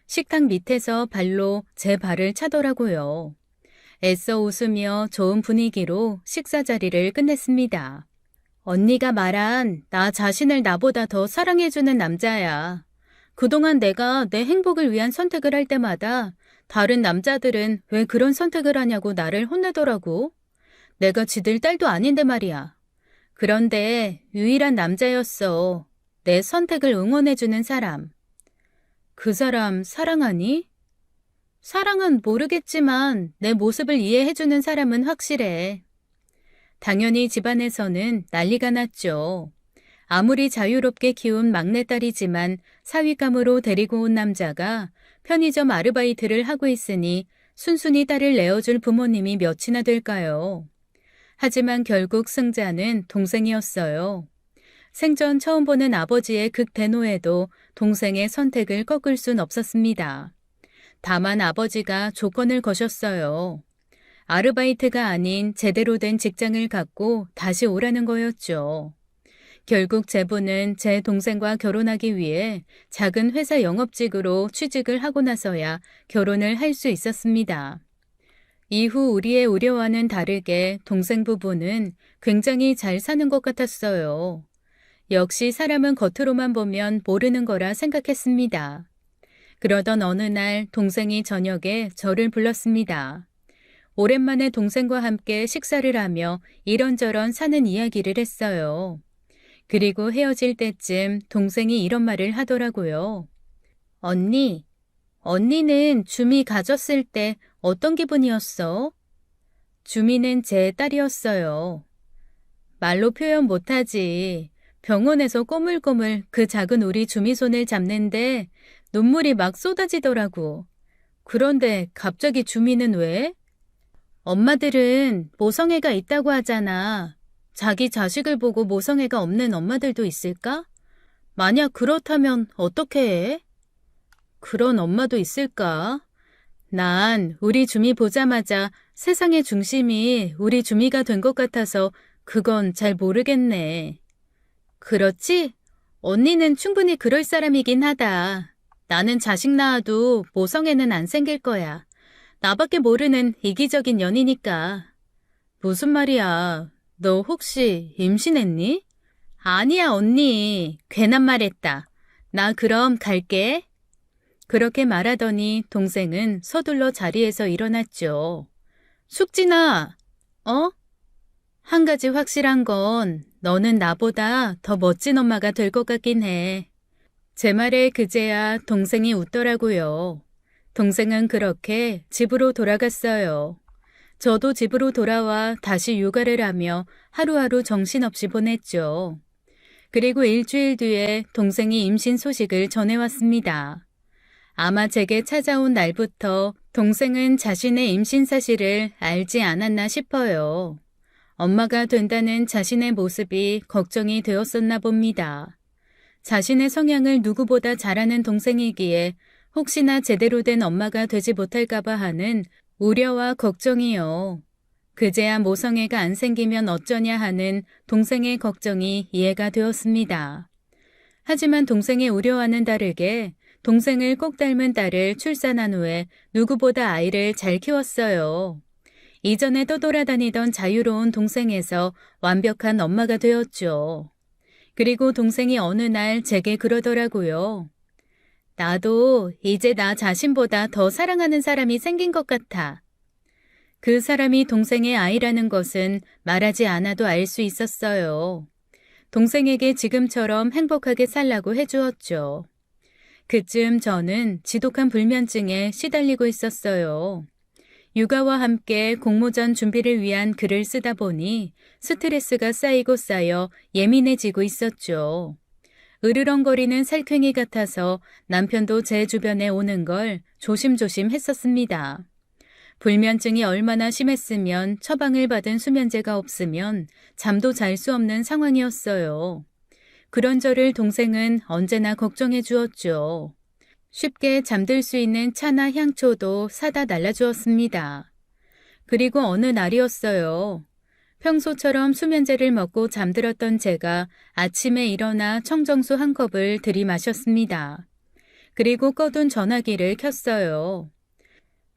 식탁 밑에서 발로 제 발을 차더라고요. 애써 웃으며 좋은 분위기로 식사 자리를 끝냈습니다. 언니가 말한 나 자신을 나보다 더 사랑해주는 남자야. 그동안 내가 내 행복을 위한 선택을 할 때마다 다른 남자들은 왜 그런 선택을 하냐고 나를 혼내더라고. 내가 지들 딸도 아닌데 말이야. 그런데 유일한 남자였어. 내 선택을 응원해주는 사람. 그 사람 사랑하니? 사랑은 모르겠지만 내 모습을 이해해주는 사람은 확실해. 당연히 집안에서는 난리가 났죠. 아무리 자유롭게 키운 막내딸이지만 사윗감으로 데리고 온 남자가 편의점 아르바이트를 하고 있으니 순순히 딸을 내어줄 부모님이 몇이나 될까요? 하지만 결국 승자는 동생이었어요. 생전 처음 보는 아버지의 극대노에도 동생의 선택을 꺾을 순 없었습니다. 다만 아버지가 조건을 거셨어요. 아르바이트가 아닌 제대로 된 직장을 갖고 다시 오라는 거였죠. 결국 제부는 제 동생과 결혼하기 위해 작은 회사 영업직으로 취직을 하고 나서야 결혼을 할 수 있었습니다. 이후 우리의 우려와는 다르게 동생 부부는 굉장히 잘 사는 것 같았어요. 역시 사람은 겉으로만 보면 모르는 거라 생각했습니다. 그러던 어느 날 동생이 저녁에 저를 불렀습니다. 오랜만에 동생과 함께 식사를 하며 이런저런 사는 이야기를 했어요. 그리고 헤어질 때쯤 동생이 이런 말을 하더라고요. 언니는 주미 가졌을 때 어떤 기분이었어? 주미는 제 딸이었어요. 말로 표현 못하지. 병원에서 꼬물꼬물 그 작은 우리 주미 손을 잡는데 눈물이 막 쏟아지더라고. 그런데 갑자기 주미는 왜? 엄마들은 모성애가 있다고 하잖아. 자기 자식을 보고 모성애가 없는 엄마들도 있을까? 만약 그렇다면 어떻게 해? 그런 엄마도 있을까? 난 우리 주미 보자마자 세상의 중심이 우리 주미가 된 것 같아서 그건 잘 모르겠네. 그렇지? 언니는 충분히 그럴 사람이긴 하다. 나는 자식 낳아도 모성애는 안 생길 거야. 나밖에 모르는 이기적인 년이니까. 무슨 말이야? 너 혹시 임신했니? 아니야, 언니. 괜한 말 했다. 나 그럼 갈게. 그렇게 말하더니 동생은 서둘러 자리에서 일어났죠. 숙진아, 어? 한 가지 확실한 건 너는 나보다 더 멋진 엄마가 될 것 같긴 해. 제 말에 그제야 동생이 웃더라고요. 동생은 그렇게 집으로 돌아갔어요. 저도 집으로 돌아와 다시 육아를 하며 하루하루 정신없이 보냈죠. 그리고 일주일 뒤에 동생이 임신 소식을 전해왔습니다. 아마 제게 찾아온 날부터 동생은 자신의 임신 사실을 알지 않았나 싶어요. 엄마가 된다는 자신의 모습이 걱정이 되었었나 봅니다. 자신의 성향을 누구보다 잘 아는 동생이기에 혹시나 제대로 된 엄마가 되지 못할까봐 하는 우려와 걱정이요. 그제야 모성애가 안 생기면 어쩌냐 하는 동생의 걱정이 이해가 되었습니다. 하지만 동생의 우려와는 다르게 동생을 꼭 닮은 딸을 출산한 후에 누구보다 아이를 잘 키웠어요. 이전에 떠돌아다니던 자유로운 동생에서 완벽한 엄마가 되었죠. 그리고 동생이 어느 날 제게 그러더라고요. 나도 이제 나 자신보다 더 사랑하는 사람이 생긴 것 같아. 그 사람이 동생의 아이라는 것은 말하지 않아도 알 수 있었어요. 동생에게 지금처럼 행복하게 살라고 해주었죠. 그쯤 저는 지독한 불면증에 시달리고 있었어요. 육아와 함께 공모전 준비를 위한 글을 쓰다 보니 스트레스가 쌓이고 쌓여 예민해지고 있었죠. 으르렁거리는 살쾡이 같아서 남편도 제 주변에 오는 걸 조심조심 했었습니다. 불면증이 얼마나 심했으면 처방을 받은 수면제가 없으면 잠도 잘 수 없는 상황이었어요. 그런 저를 동생은 언제나 걱정해 주었죠. 쉽게 잠들 수 있는 차나 향초도 사다 날라주었습니다. 그리고 어느 날이었어요. 평소처럼 수면제를 먹고 잠들었던 제가 아침에 일어나 청정수 한 컵을 들이마셨습니다. 그리고 꺼둔 전화기를 켰어요.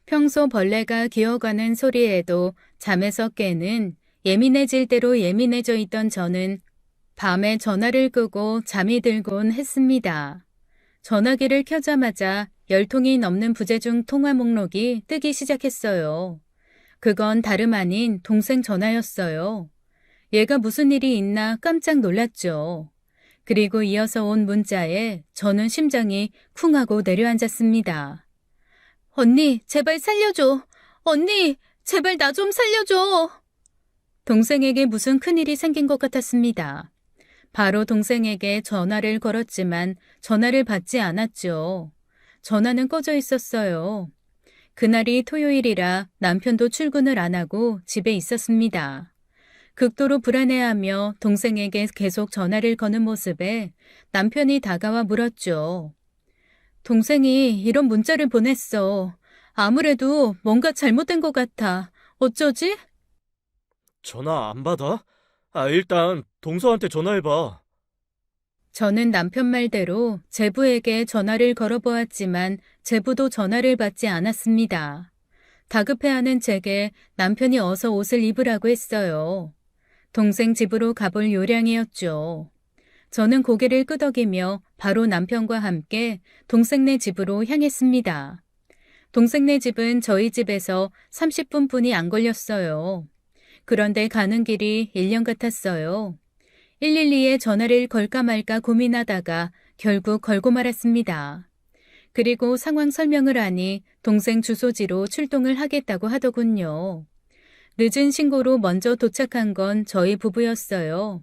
평소 벌레가 기어가는 소리에도 잠에서 깨는 예민해질 대로 예민해져 있던 저는 밤에 전화를 끄고 잠이 들곤 했습니다. 전화기를 켜자마자 10통이 넘는 부재중 통화 목록이 뜨기 시작했어요. 그건 다름 아닌 동생 전화였어요. 얘가 무슨 일이 있나 깜짝 놀랐죠. 그리고 이어서 온 문자에 저는 심장이 쿵 하고 내려앉았습니다. 언니, 제발 살려줘. 언니, 제발 나 좀 살려줘. 동생에게 무슨 큰일이 생긴 것 같았습니다. 바로 동생에게 전화를 걸었지만 전화를 받지 않았죠. 전화는 꺼져 있었어요. 그날이 토요일이라 남편도 출근을 안 하고 집에 있었습니다. 극도로 불안해하며 동생에게 계속 전화를 거는 모습에 남편이 다가와 물었죠. 동생이 이런 문자를 보냈어. 아무래도 뭔가 잘못된 것 같아. 어쩌지? 전화 안 받아? 일단 동서한테 전화해봐. 저는 남편 말대로 제부에게 전화를 걸어보았지만 제부도 전화를 받지 않았습니다. 다급해하는 제게 남편이 어서 옷을 입으라고 했어요. 동생 집으로 가볼 요량이었죠. 저는 고개를 끄덕이며 바로 남편과 함께 동생네 집으로 향했습니다. 동생네 집은 저희 집에서 30분뿐이 안 걸렸어요. 그런데 가는 길이 1년 같았어요. 112에 전화를 걸까 말까 고민하다가 결국 걸고 말았습니다. 그리고 상황 설명을 하니 동생 주소지로 출동을 하겠다고 하더군요. 늦은 신고로 먼저 도착한 건 저희 부부였어요.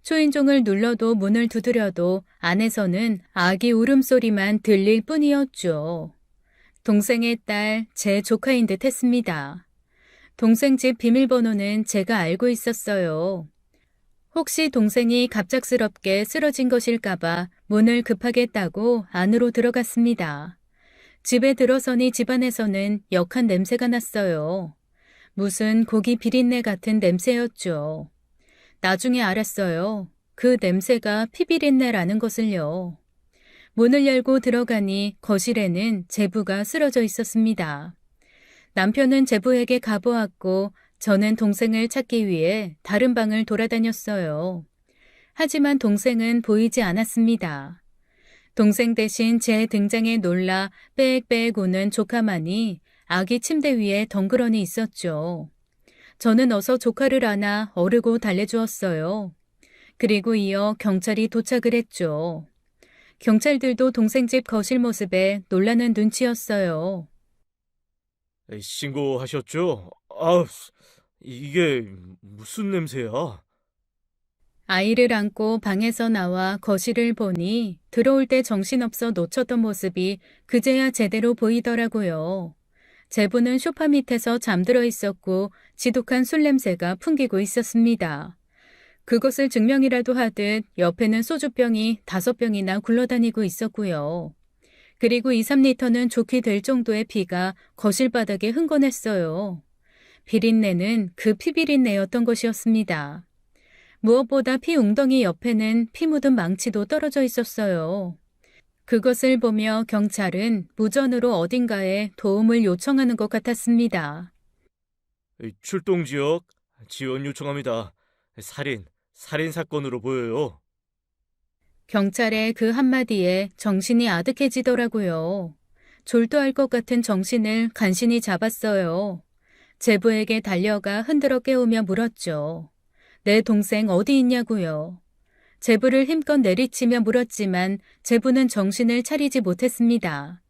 초인종을 눌러도 문을 두드려도 안에서는 아기 울음소리만 들릴 뿐이었죠. 동생의 딸, 제 조카인 듯 했습니다. 동생 집 비밀번호는 제가 알고 있었어요. 혹시 동생이 갑작스럽게 쓰러진 것일까봐 문을 급하게 따고 안으로 들어갔습니다. 집에 들어서니 집안에서는 역한 냄새가 났어요. 무슨 고기 비린내 같은 냄새였죠. 나중에 알았어요. 그 냄새가 피비린내라는 것을요. 문을 열고 들어가니 거실에는 제부가 쓰러져 있었습니다. 남편은 제부에게 가보았고 저는 동생을 찾기 위해 다른 방을 돌아다녔어요. 하지만 동생은 보이지 않았습니다. 동생 대신 제 등장에 놀라 빽빽 우는 조카만이 아기 침대 위에 덩그러니 있었죠. 저는 어서 조카를 안아 어르고 달래주었어요. 그리고 이어 경찰이 도착을 했죠. 경찰들도 동생 집 거실 모습에 놀라는 눈치였어요. 신고하셨죠? 이게 무슨 냄새야? 아이를 안고 방에서 나와 거실을 보니 들어올 때 정신없어 놓쳤던 모습이 그제야 제대로 보이더라고요. 제부는 소파 밑에서 잠들어 있었고 지독한 술 냄새가 풍기고 있었습니다. 그것을 증명이라도 하듯 옆에는 소주병이 5병이나 굴러다니고 있었고요. 그리고 2, 3리터는 좋게 될 정도의 피가 거실 바닥에 흥건했어요. 비린내는 그 피비린내였던 것이었습니다. 무엇보다 피 웅덩이 옆에는 피 묻은 망치도 떨어져 있었어요. 그것을 보며 경찰은 무전으로 어딘가에 도움을 요청하는 것 같았습니다. 출동 지역 지원 요청합니다. 살인 사건으로 보여요. 경찰의 그 한마디에 정신이 아득해지더라고요. 졸도할 것 같은 정신을 간신히 잡았어요. 제부에게 달려가 흔들어 깨우며 물었죠. 내 동생 어디 있냐고요. 제부를 힘껏 내리치며 물었지만 제부는 정신을 차리지 못했습니다.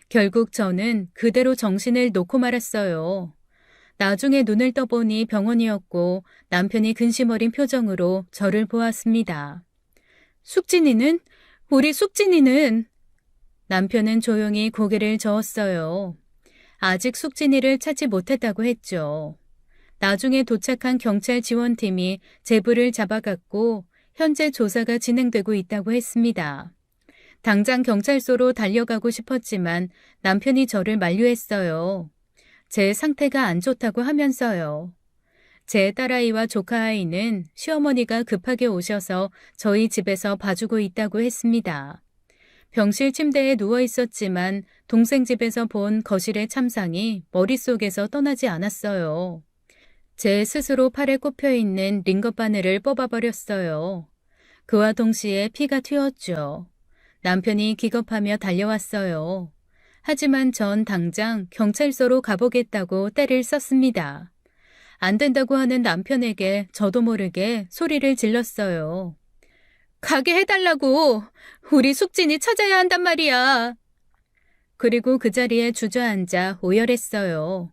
결국 저는 그대로 정신을 놓고 말았어요. 나중에 눈을 떠보니 병원이었고 남편이 근심 어린 표정으로 저를 보았습니다. 숙진이는? 우리 숙진이는? 남편은 조용히 고개를 저었어요. 아직 숙진이를 찾지 못했다고 했죠. 나중에 도착한 경찰 지원팀이 제부를 잡아갔고 현재 조사가 진행되고 있다고 했습니다. 당장 경찰서로 달려가고 싶었지만 남편이 저를 만류했어요. 제 상태가 안 좋다고 하면서요. 제 딸아이와 조카아이는 시어머니가 급하게 오셔서 저희 집에서 봐주고 있다고 했습니다. 병실 침대에 누워 있었지만 동생 집에서 본 거실의 참상이 머릿속에서 떠나지 않았어요. 제 스스로 팔에 꼽혀 있는 링거 바늘을 뽑아버렸어요. 그와 동시에 피가 튀었죠. 남편이 기겁하며 달려왔어요. 하지만 전 당장 경찰서로 가보겠다고 떼를 썼습니다. 안 된다고 하는 남편에게 저도 모르게 소리를 질렀어요. 가게 해달라고! 우리 숙진이 찾아야 한단 말이야! 그리고 그 자리에 주저앉아 오열했어요.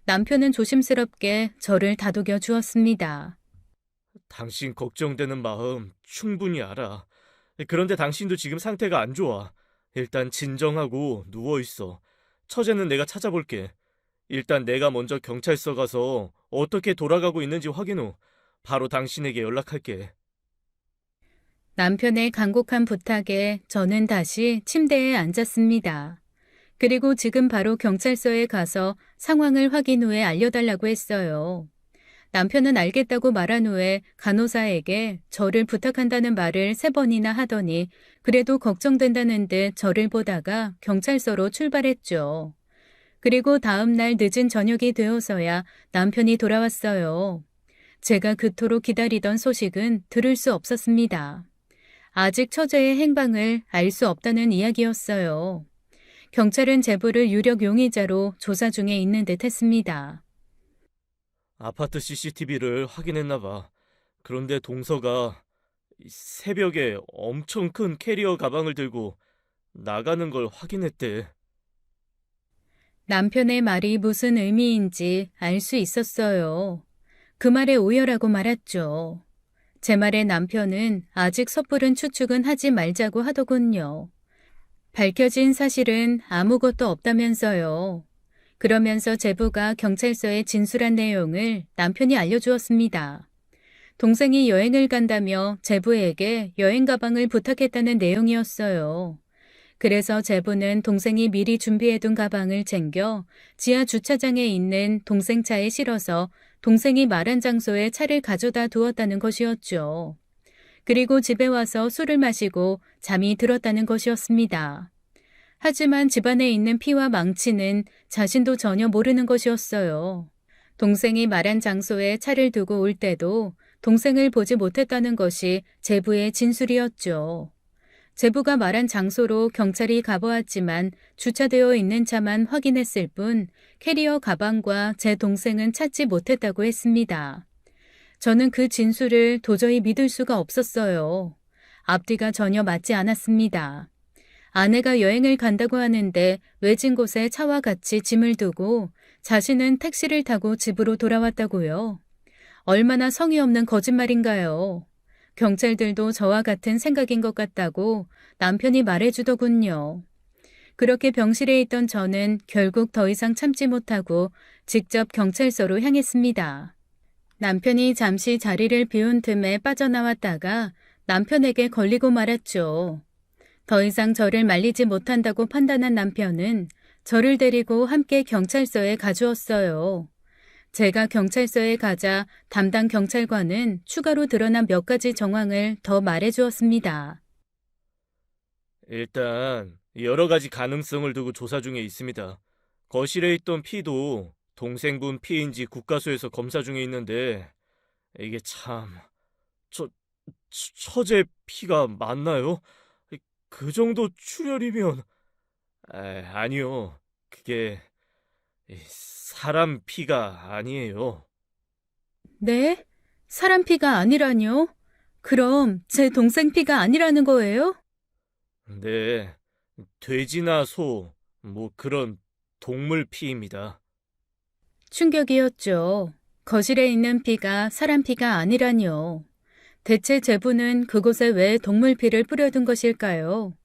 남편은 조심스럽게 저를 다독여 주었습니다. 당신 걱정되는 마음 충분히 알아. 그런데 당신도 지금 상태가 안 좋아. 일단 진정하고 누워있어. 처제는 내가 찾아볼게. 일단 내가 먼저 경찰서 가서 어떻게 돌아가고 있는지 확인 후 바로 당신에게 연락할게. 남편의 간곡한 부탁에 저는 다시 침대에 앉았습니다. 그리고 지금 바로 경찰서에 가서 상황을 확인 후에 알려달라고 했어요. 남편은 알겠다고 말한 후에 간호사에게 저를 부탁한다는 말을 3번이나 하더니 그래도 걱정된다는 듯 저를 보다가 경찰서로 출발했죠. 그리고 다음 날 늦은 저녁이 되어서야 남편이 돌아왔어요. 제가 그토록 기다리던 소식은 들을 수 없었습니다. 아직 처제의 행방을 알 수 없다는 이야기였어요. 경찰은 제보를 유력 용의자로 조사 중에 있는 듯 했습니다. 아파트 CCTV를 확인했나 봐. 그런데 동서가 새벽에 엄청 큰 캐리어 가방을 들고 나가는 걸 확인했대. 남편의 말이 무슨 의미인지 알 수 있었어요. 그 말에 오열하고 말았죠. 제 말에 남편은 아직 섣부른 추측은 하지 말자고 하더군요. 밝혀진 사실은 아무것도 없다면서요. 그러면서 제부가 경찰서에 진술한 내용을 남편이 알려주었습니다. 동생이 여행을 간다며 제부에게 여행 가방을 부탁했다는 내용이었어요. 그래서 제부는 동생이 미리 준비해둔 가방을 챙겨 지하 주차장에 있는 동생 차에 실어서 동생이 말한 장소에 차를 가져다 두었다는 것이었죠. 그리고 집에 와서 술을 마시고 잠이 들었다는 것이었습니다. 하지만 집안에 있는 피와 망치는 자신도 전혀 모르는 것이었어요. 동생이 말한 장소에 차를 두고 올 때도 동생을 보지 못했다는 것이 제부의 진술이었죠. 제부가 말한 장소로 경찰이 가보았지만 주차되어 있는 차만 확인했을 뿐 캐리어 가방과 제 동생은 찾지 못했다고 했습니다. 저는 그 진술을 도저히 믿을 수가 없었어요. 앞뒤가 전혀 맞지 않았습니다. 아내가 여행을 간다고 하는데 외진 곳에 차와 같이 짐을 두고 자신은 택시를 타고 집으로 돌아왔다고요. 얼마나 성의 없는 거짓말인가요? 경찰들도 저와 같은 생각인 것 같다고 남편이 말해주더군요. 그렇게 병실에 있던 저는 결국 더 이상 참지 못하고 직접 경찰서로 향했습니다. 남편이 잠시 자리를 비운 틈에 빠져나왔다가 남편에게 걸리고 말았죠. 더 이상 저를 말리지 못한다고 판단한 남편은 저를 데리고 함께 경찰서에 가주었어요. 제가 경찰서에 가자 담당 경찰관은 추가로 드러난 몇 가지 정황을 더 말해주었습니다. 일단 여러 가지 가능성을 두고 조사 중에 있습니다. 거실에 있던 피도 동생분 피인지 국가수에서 검사 중에 있는데 이게 참... 처제 피가 맞나요? 그 정도 출혈이면... 아니요. 그게 사람 피가 아니에요. 네? 사람 피가 아니라뇨? 그럼 제 동생 피가 아니라는 거예요? 네, 돼지나 소, 그런 동물 피입니다. 충격이었죠. 거실에 있는 피가 사람 피가 아니라뇨. 대체 제부는 그곳에 왜 동물 피를 뿌려둔 것일까요?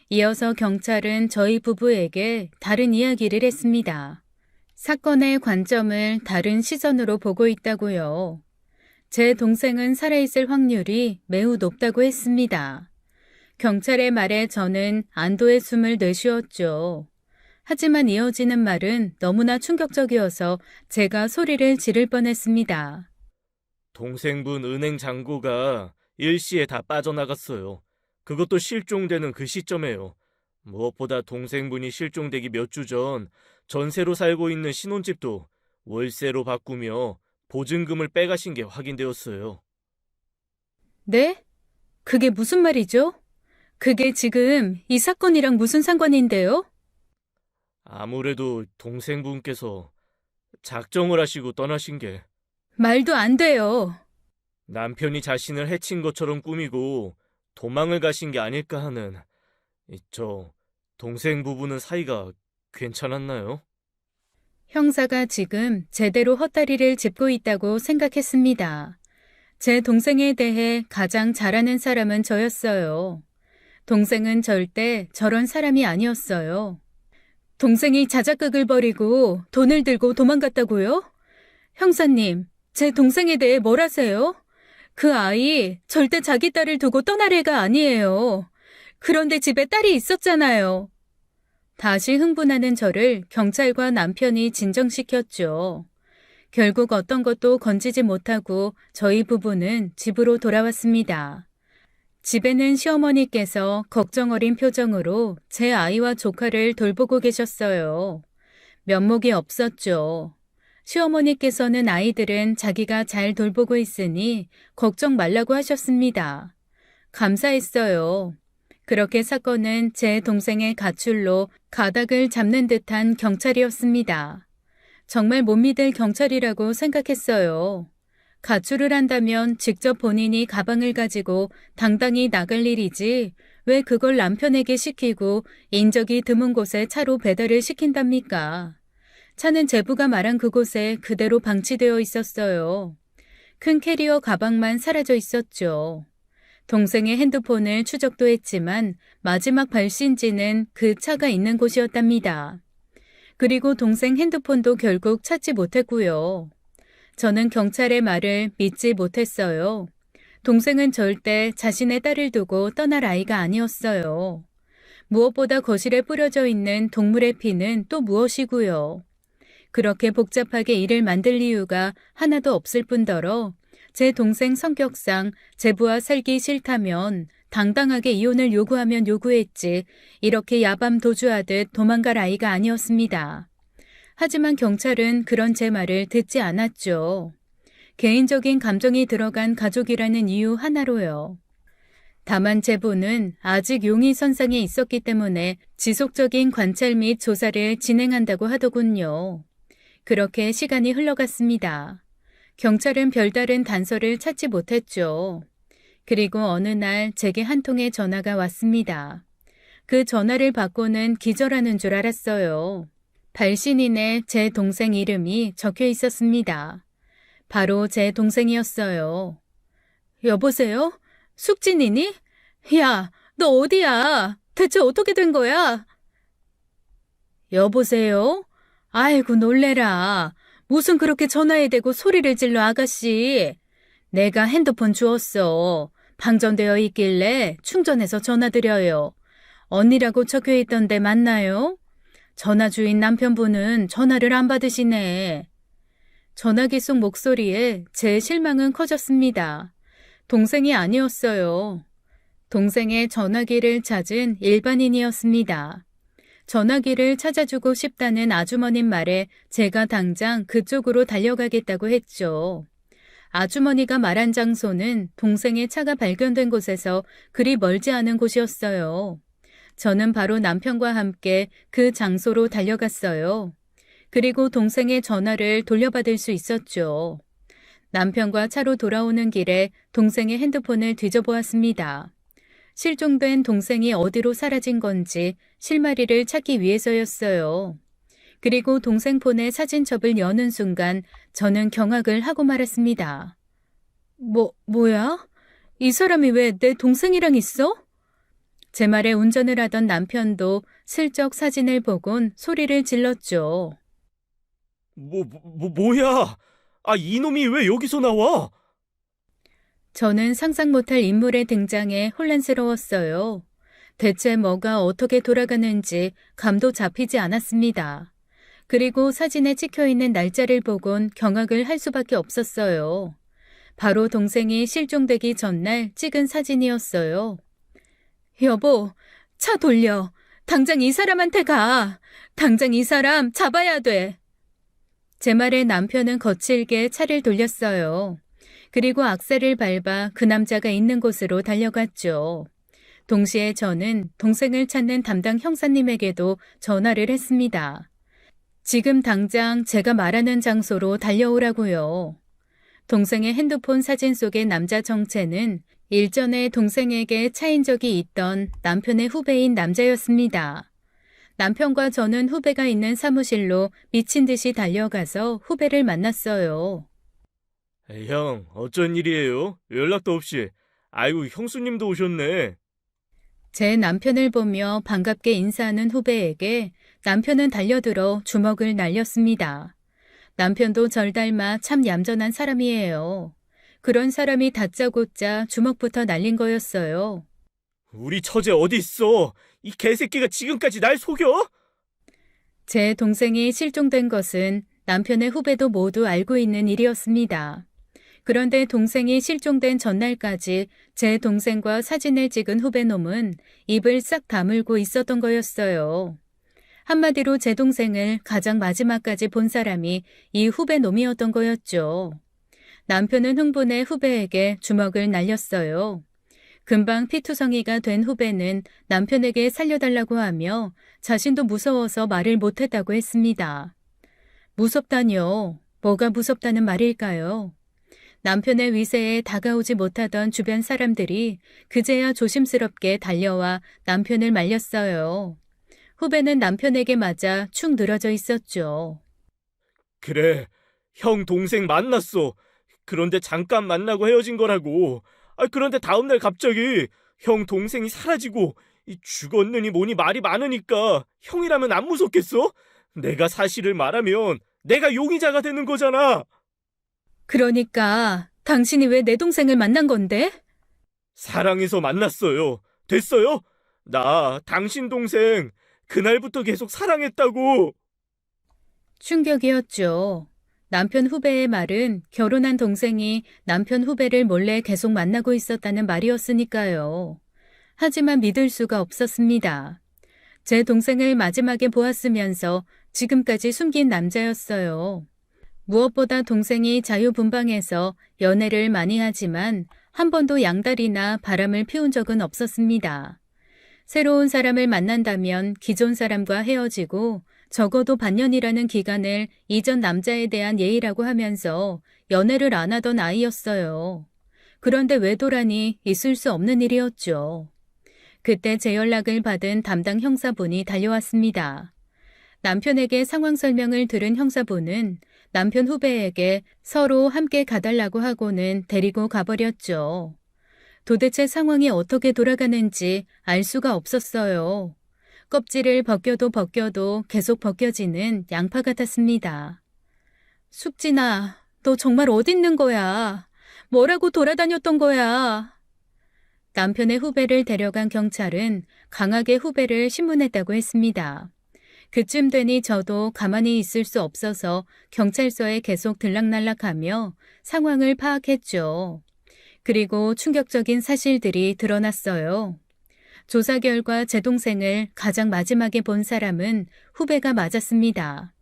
이어서 경찰은 저희 부부에게 다른 이야기를 했습니다. 사건의 관점을 다른 시선으로 보고 있다고요. 제 동생은 살아있을 확률이 매우 높다고 했습니다. 경찰의 말에 저는 안도의 숨을 내쉬었죠. 하지만 이어지는 말은 너무나 충격적이어서 제가 소리를 지를 뻔했습니다. 동생분 은행 잔고가 일시에 다 빠져나갔어요. 그것도 실종되는 그 시점에요. 무엇보다 동생분이 실종되기 몇 주 전 전세로 살고 있는 신혼집도 월세로 바꾸며 보증금을 빼가신 게 확인되었어요. 네? 그게 무슨 말이죠? 그게 지금 이 사건이랑 무슨 상관인데요? 아무래도 동생분께서 작정을 하시고 떠나신 게 말도 안 돼요. 남편이 자신을 해친 것처럼 꾸미고 도망을 가신 게 아닐까 하는 저 동생 부부는 사이가 괜찮았나요? 형사가 지금 제대로 헛다리를 짚고 있다고 생각했습니다. 제 동생에 대해 가장 잘 아는 사람은 저였어요. 동생은 절대 저런 사람이 아니었어요. 동생이 자작극을 벌이고 돈을 들고 도망갔다고요? 형사님, 제 동생에 대해 뭘 아세요? 그 아이 절대 자기 딸을 두고 떠날 애가 아니에요. 그런데 집에 딸이 있었잖아요. 다시 흥분하는 저를 경찰과 남편이 진정시켰죠. 결국 어떤 것도 건지지 못하고 저희 부부는 집으로 돌아왔습니다. 집에는 시어머니께서 걱정 어린 표정으로 제 아이와 조카를 돌보고 계셨어요. 면목이 없었죠. 시어머니께서는 아이들은 자기가 잘 돌보고 있으니 걱정 말라고 하셨습니다. 감사했어요. 그렇게 사건은 제 동생의 가출로 가닥을 잡는 듯한 경찰이었습니다. 정말 못 믿을 경찰이라고 생각했어요. 가출을 한다면 직접 본인이 가방을 가지고 당당히 나갈 일이지 왜 그걸 남편에게 시키고 인적이 드문 곳에 차로 배달을 시킨답니까? 차는 제부가 말한 그곳에 그대로 방치되어 있었어요. 큰 캐리어 가방만 사라져 있었죠. 동생의 핸드폰을 추적도 했지만 마지막 발신지는 그 차가 있는 곳이었답니다. 그리고 동생 핸드폰도 결국 찾지 못했고요. 저는 경찰의 말을 믿지 못했어요. 동생은 절대 자신의 딸을 두고 떠날 아이가 아니었어요. 무엇보다 거실에 뿌려져 있는 동물의 피는 또 무엇이고요. 그렇게 복잡하게 일을 만들 이유가 하나도 없을 뿐더러 제 동생 성격상 제부와 살기 싫다면 당당하게 이혼을 요구하면 요구했지 이렇게 야밤 도주하듯 도망갈 아이가 아니었습니다. 하지만 경찰은 그런 제 말을 듣지 않았죠. 개인적인 감정이 들어간 가족이라는 이유 하나로요. 다만 제부는 아직 용의선상에 있었기 때문에 지속적인 관찰 및 조사를 진행한다고 하더군요. 그렇게 시간이 흘러갔습니다. 경찰은 별다른 단서를 찾지 못했죠. 그리고 어느 날 제게 한 통의 전화가 왔습니다. 그 전화를 받고는 기절하는 줄 알았어요. 발신인에 제 동생 이름이 적혀 있었습니다. 바로 제 동생이었어요. 여보세요? 숙진이니? 야, 너 어디야? 대체 어떻게 된 거야? 여보세요? 아이고 놀래라. 무슨 그렇게 전화에 대고 소리를 질러 아가씨. 내가 핸드폰 주웠어. 방전되어 있길래 충전해서 전화드려요. 언니라고 적혀 있던데 맞나요? 전화 주인 남편분은 전화를 안 받으시네. 전화기 속 목소리에 제 실망은 커졌습니다. 동생이 아니었어요. 동생의 전화기를 찾은 일반인이었습니다. 전화기를 찾아주고 싶다는 아주머님 말에 제가 당장 그쪽으로 달려가겠다고 했죠. 아주머니가 말한 장소는 동생의 차가 발견된 곳에서 그리 멀지 않은 곳이었어요. 저는 바로 남편과 함께 그 장소로 달려갔어요. 그리고 동생의 전화를 돌려받을 수 있었죠. 남편과 차로 돌아오는 길에 동생의 핸드폰을 뒤져보았습니다. 실종된 동생이 어디로 사라진 건지 실마리를 찾기 위해서였어요. 그리고 동생 폰의 사진첩을 여는 순간 저는 경악을 하고 말았습니다. 뭐야? 이 사람이 왜 내 동생이랑 있어? 제 말에 운전을 하던 남편도 슬쩍 사진을 보곤 소리를 질렀죠. 뭐야? 아, 이놈이 왜 여기서 나와? 저는 상상 못할 인물의 등장에 혼란스러웠어요. 대체 뭐가 어떻게 돌아가는지 감도 잡히지 않았습니다. 그리고 사진에 찍혀있는 날짜를 보곤 경악을 할 수밖에 없었어요. 바로 동생이 실종되기 전날 찍은 사진이었어요. 여보, 차 돌려. 당장 이 사람한테 가. 당장 이 사람 잡아야 돼. 제 말에 남편은 거칠게 차를 돌렸어요. 그리고 악셀을 밟아 그 남자가 있는 곳으로 달려갔죠. 동시에 저는 동생을 찾는 담당 형사님에게도 전화를 했습니다. 지금 당장 제가 말하는 장소로 달려오라고요. 동생의 핸드폰 사진 속의 남자 정체는 일전에 동생에게 차인 적이 있던 남편의 후배인 남자였습니다. 남편과 저는 후배가 있는 사무실로 미친 듯이 달려가서 후배를 만났어요. 형, 어쩐 일이에요? 연락도 없이. 아이고, 형수님도 오셨네. 제 남편을 보며 반갑게 인사하는 후배에게 남편은 달려들어 주먹을 날렸습니다. 남편도 절 닮아 참 얌전한 사람이에요. 그런 사람이 다짜고짜 주먹부터 날린 거였어요. 우리 처제 어디 있어? 이 개새끼가 지금까지 날 속여? 제 동생이 실종된 것은 남편의 후배도 모두 알고 있는 일이었습니다. 그런데 동생이 실종된 전날까지 제 동생과 사진을 찍은 후배놈은 입을 싹 다물고 있었던 거였어요. 한마디로 제 동생을 가장 마지막까지 본 사람이 이 후배놈이었던 거였죠. 남편은 흥분해 후배에게 주먹을 날렸어요. 금방 피투성이가 된 후배는 남편에게 살려달라고 하며 자신도 무서워서 말을 못했다고 했습니다. 무섭다뇨? 뭐가 무섭다는 말일까요? 남편의 위세에 다가오지 못하던 주변 사람들이 그제야 조심스럽게 달려와 남편을 말렸어요. 후배는 남편에게 맞아 축 늘어져 있었죠. 그래, 형 동생 만났어. 그런데 잠깐 만나고 헤어진 거라고. 그런데 다음날 갑자기 형 동생이 사라지고 죽었느니 뭐니 말이 많으니까 형이라면 안 무섭겠어? 내가 사실을 말하면 내가 용의자가 되는 거잖아. 그러니까 당신이 왜 내 동생을 만난 건데? 사랑해서 만났어요. 됐어요? 나 당신 동생 그날부터 계속 사랑했다고. 충격이었죠. 남편 후배의 말은 결혼한 동생이 남편 후배를 몰래 계속 만나고 있었다는 말이었으니까요. 하지만 믿을 수가 없었습니다. 제 동생을 마지막에 보았으면서 지금까지 숨긴 남자였어요. 무엇보다 동생이 자유분방해서 연애를 많이 하지만 한 번도 양다리나 바람을 피운 적은 없었습니다. 새로운 사람을 만난다면 기존 사람과 헤어지고 적어도 반년이라는 기간을 이전 남자에 대한 예의라고 하면서 연애를 안 하던 아이였어요. 그런데 외도라니 있을 수 없는 일이었죠. 그때 제 연락을 받은 담당 형사분이 달려왔습니다. 남편에게 상황 설명을 들은 형사분은 남편 후배에게 서로 함께 가달라고 하고는 데리고 가버렸죠. 도대체 상황이 어떻게 돌아가는지 알 수가 없었어요. 껍질을 벗겨도 계속 벗겨지는 양파 같았습니다. 숙진아, 너 정말 어디 있는 거야? 뭐라고 돌아다녔던 거야? 남편의 후배를 데려간 경찰은 강하게 후배를 신문했다고 했습니다. 그쯤 되니 저도 가만히 있을 수 없어서 경찰서에 계속 들락날락하며 상황을 파악했죠. 그리고 충격적인 사실들이 드러났어요. 조사 결과 제 동생을 가장 마지막에 본 사람은 후배가 맞았습니다.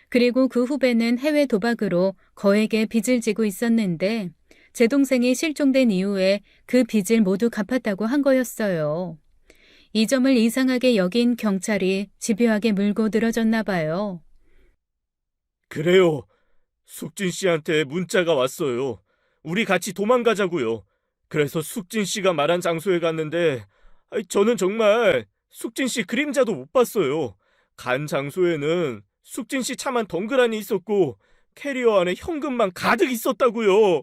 그리고 그 후배는 해외 도박으로 거액의 빚을 지고 있었는데 제 동생이 실종된 이후에 그 빚을 모두 갚았다고 한 거였어요. 이 점을 이상하게 여긴 경찰이 집요하게 물고 늘어졌나 봐요. 그래요. 숙진 씨한테 문자가 왔어요. 우리 같이 도망가자고요. 그래서 숙진 씨가 말한 장소에 갔는데 저는 정말 숙진 씨 그림자도 못 봤어요. 간 장소에는 숙진 씨 차만 덩그러니 있었고 캐리어 안에 현금만 가득 있었다고요.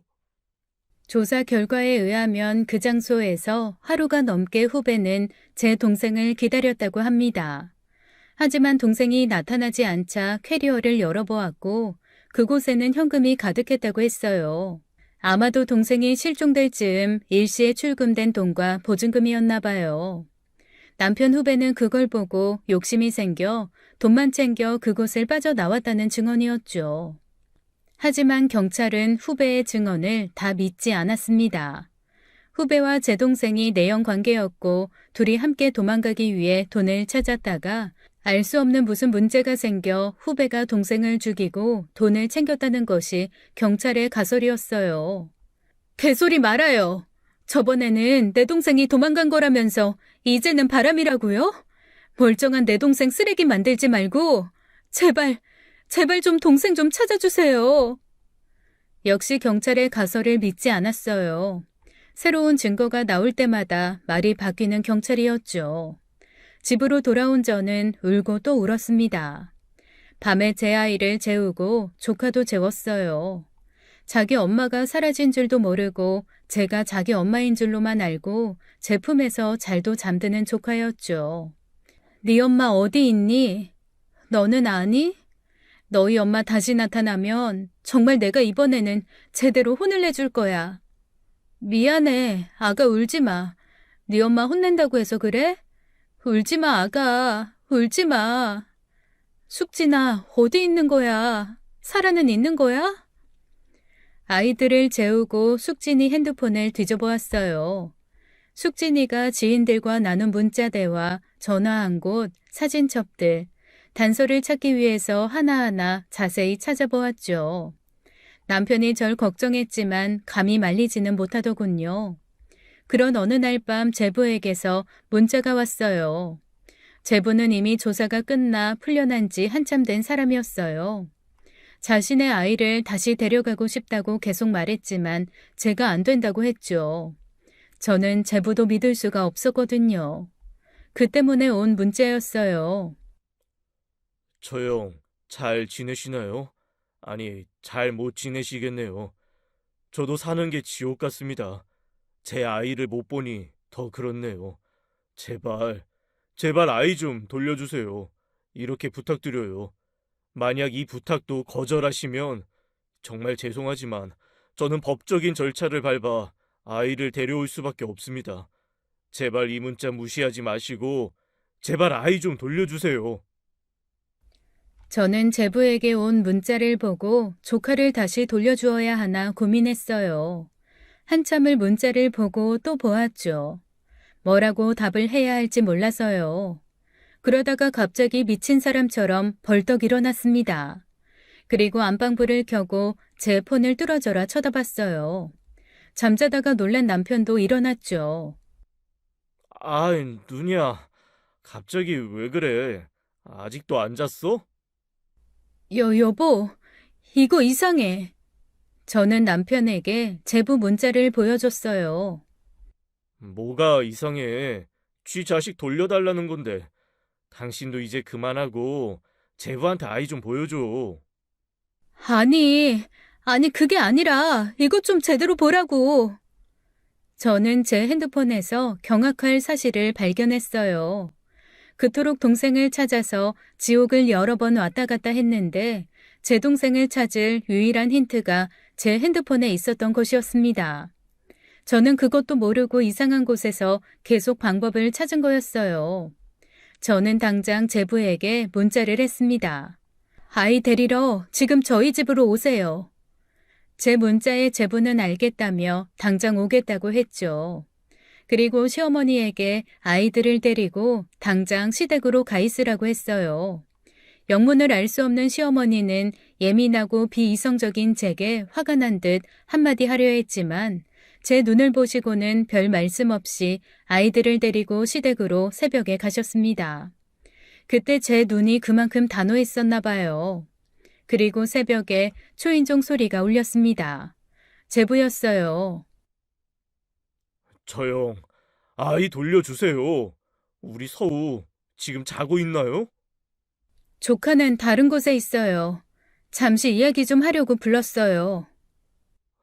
조사 결과에 의하면 그 장소에서 하루가 넘게 후배는 제 동생을 기다렸다고 합니다. 하지만 동생이 나타나지 않자 캐리어를 열어보았고 그곳에는 현금이 가득했다고 했어요. 아마도 동생이 실종될 즈음 일시에 출금된 돈과 보증금이었나 봐요. 남편 후배는 그걸 보고 욕심이 생겨 돈만 챙겨 그곳을 빠져나왔다는 증언이었죠. 하지만 경찰은 후배의 증언을 다 믿지 않았습니다. 후배와 제 동생이 내연 관계였고 둘이 함께 도망가기 위해 돈을 찾았다가 알 수 없는 무슨 문제가 생겨 후배가 동생을 죽이고 돈을 챙겼다는 것이 경찰의 가설이었어요. 개소리 말아요. 저번에는 내 동생이 도망간 거라면서 이제는 바람이라고요? 멀쩡한 내 동생 쓰레기 만들지 말고 제발 좀 동생 좀 찾아주세요. 역시 경찰의 가설을 믿지 않았어요. 새로운 증거가 나올 때마다 말이 바뀌는 경찰이었죠. 집으로 돌아온 저는 울고 또 울었습니다. 밤에 제 아이를 재우고 조카도 재웠어요. 자기 엄마가 사라진 줄도 모르고 제가 자기 엄마인 줄로만 알고 제 품에서 잘도 잠드는 조카였죠. 네 엄마 어디 있니? 너는 아니? 너희 엄마 다시 나타나면 정말 내가 이번에는 제대로 혼을 내줄 거야. 미안해. 아가 울지 마. 네 엄마 혼낸다고 해서 그래? 울지 마, 아가. 울지 마. 숙진아, 어디 있는 거야? 사라는 있는 거야? 아이들을 재우고 숙진이 핸드폰을 뒤져보았어요. 숙진이가 지인들과 나눈 문자 대화, 전화한 곳, 사진첩들, 단서를 찾기 위해서 하나하나 자세히 찾아보았죠. 남편이 절 걱정했지만 감히 말리지는 못하더군요. 그런 어느 날 밤 제부에게서 문자가 왔어요. 제부는 이미 조사가 끝나 풀려난 지 한참 된 사람이었어요. 자신의 아이를 다시 데려가고 싶다고 계속 말했지만 제가 안 된다고 했죠. 저는 제부도 믿을 수가 없었거든요. 그 때문에 온 문자였어요. 저 형, 잘 지내시나요? 아니, 잘 못 지내시겠네요. 저도 사는 게 지옥 같습니다. 제 아이를 못 보니 더 그렇네요. 제발, 제발 아이 좀 돌려주세요. 이렇게 부탁드려요. 만약 이 부탁도 거절하시면 정말 죄송하지만 저는 법적인 절차를 밟아 아이를 데려올 수밖에 없습니다. 제발 이 문자 무시하지 마시고 제발 아이 좀 돌려주세요. 저는 제부에게 온 문자를 보고 조카를 다시 돌려주어야 하나 고민했어요. 한참을 문자를 보고 또 보았죠. 뭐라고 답을 해야 할지 몰라서요. 그러다가 갑자기 미친 사람처럼 벌떡 일어났습니다. 그리고 안방불을 켜고 제 폰을 뚫어져라 쳐다봤어요. 잠자다가 놀란 남편도 일어났죠. 아이, 누냐, 갑자기 왜 그래? 아직도 안 잤어? 여보, 이거 이상해. 저는 남편에게 제부 문자를 보여줬어요. 뭐가 이상해? 쥐 자식 돌려달라는 건데. 당신도 이제 그만하고 제부한테 아이 좀 보여줘. 아니, 그게 아니라 이것 좀 제대로 보라고. 저는 제 핸드폰에서 경악할 사실을 발견했어요. 그토록 동생을 찾아서 지옥을 여러 번 왔다 갔다 했는데 제 동생을 찾을 유일한 힌트가 제 핸드폰에 있었던 것이었습니다. 저는 그것도 모르고 이상한 곳에서 계속 방법을 찾은 거였어요. 저는 당장 제부에게 문자를 했습니다. 아이 데리러 지금 저희 집으로 오세요. 제 문자에 제부는 알겠다며 당장 오겠다고 했죠. 그리고 시어머니에게 아이들을 데리고 당장 시댁으로 가 있으라고 했어요. 영문을 알 수 없는 시어머니는 예민하고 비이성적인 제게 화가 난 듯 한마디 하려 했지만 제 눈을 보시고는 별 말씀 없이 아이들을 데리고 시댁으로 새벽에 가셨습니다. 그때 제 눈이 그만큼 단호했었나 봐요. 그리고 새벽에 초인종 소리가 울렸습니다. 제부였어요. 저 형, 아이 돌려주세요. 우리 서우 지금 자고 있나요? 조카는 다른 곳에 있어요. 잠시 이야기 좀 하려고 불렀어요.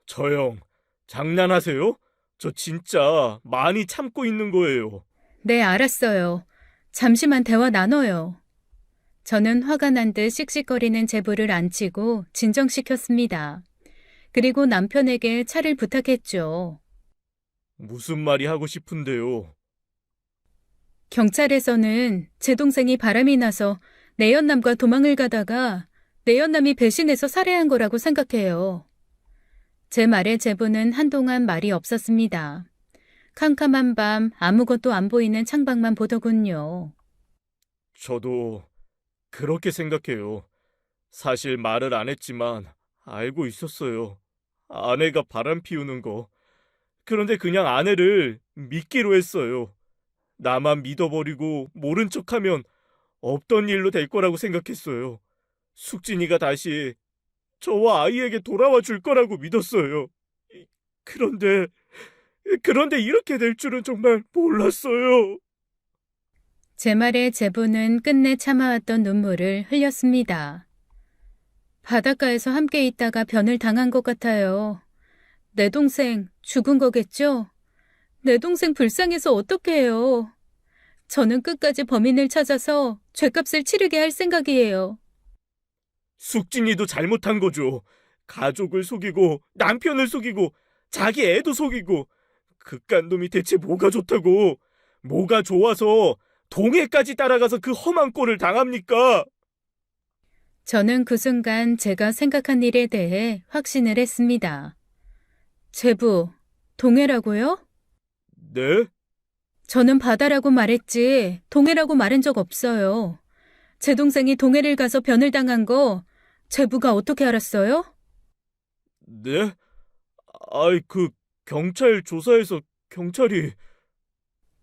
저 형, 장난하세요? 저 진짜 많이 참고 있는 거예요. 네, 알았어요. 잠시만 대화 나눠요. 저는 화가 난 듯 씩씩거리는 제부를 앉히고 진정시켰습니다. 그리고 남편에게 차를 부탁했죠. 무슨 말이 하고 싶은데요? 경찰에서는 제 동생이 바람이 나서 내연남과 도망을 가다가 내연남이 배신해서 살해한 거라고 생각해요. 제 말에 제부는 한동안 말이 없었습니다. 캄캄한 밤 아무것도 안 보이는 창밖만 보더군요. 저도 그렇게 생각해요. 사실 말을 안 했지만 알고 있었어요. 아내가 바람 피우는 거. 그런데 그냥 아내를 믿기로 했어요. 나만 믿어버리고 모른 척하면 없던 일로 될 거라고 생각했어요. 숙진이가 다시 저와 아이에게 돌아와 줄 거라고 믿었어요. 그런데, 그런데 이렇게 될 줄은 정말 몰랐어요. 제 말에 제부는 끝내 참아왔던 눈물을 흘렸습니다. 바닷가에서 함께 있다가 변을 당한 것 같아요. 내 동생 죽은 거겠죠? 내 동생 불쌍해서 어떻게 해요? 저는 끝까지 범인을 찾아서 죗값을 치르게 할 생각이에요. 숙진이도 잘못한 거죠. 가족을 속이고 남편을 속이고 자기 애도 속이고 그깟 놈이 대체 뭐가 좋다고 뭐가 좋아서 동해까지 따라가서 그 험한 꼴을 당합니까? 저는 그 순간 제가 생각한 일에 대해 확신을 했습니다. 제부, 동해라고요? 네? 저는 바다라고 말했지 동해라고 말한 적 없어요. 제 동생이 동해를 가서 변을 당한 거 제부가 어떻게 알았어요? 네? 아이, 경찰 조사에서 경찰이...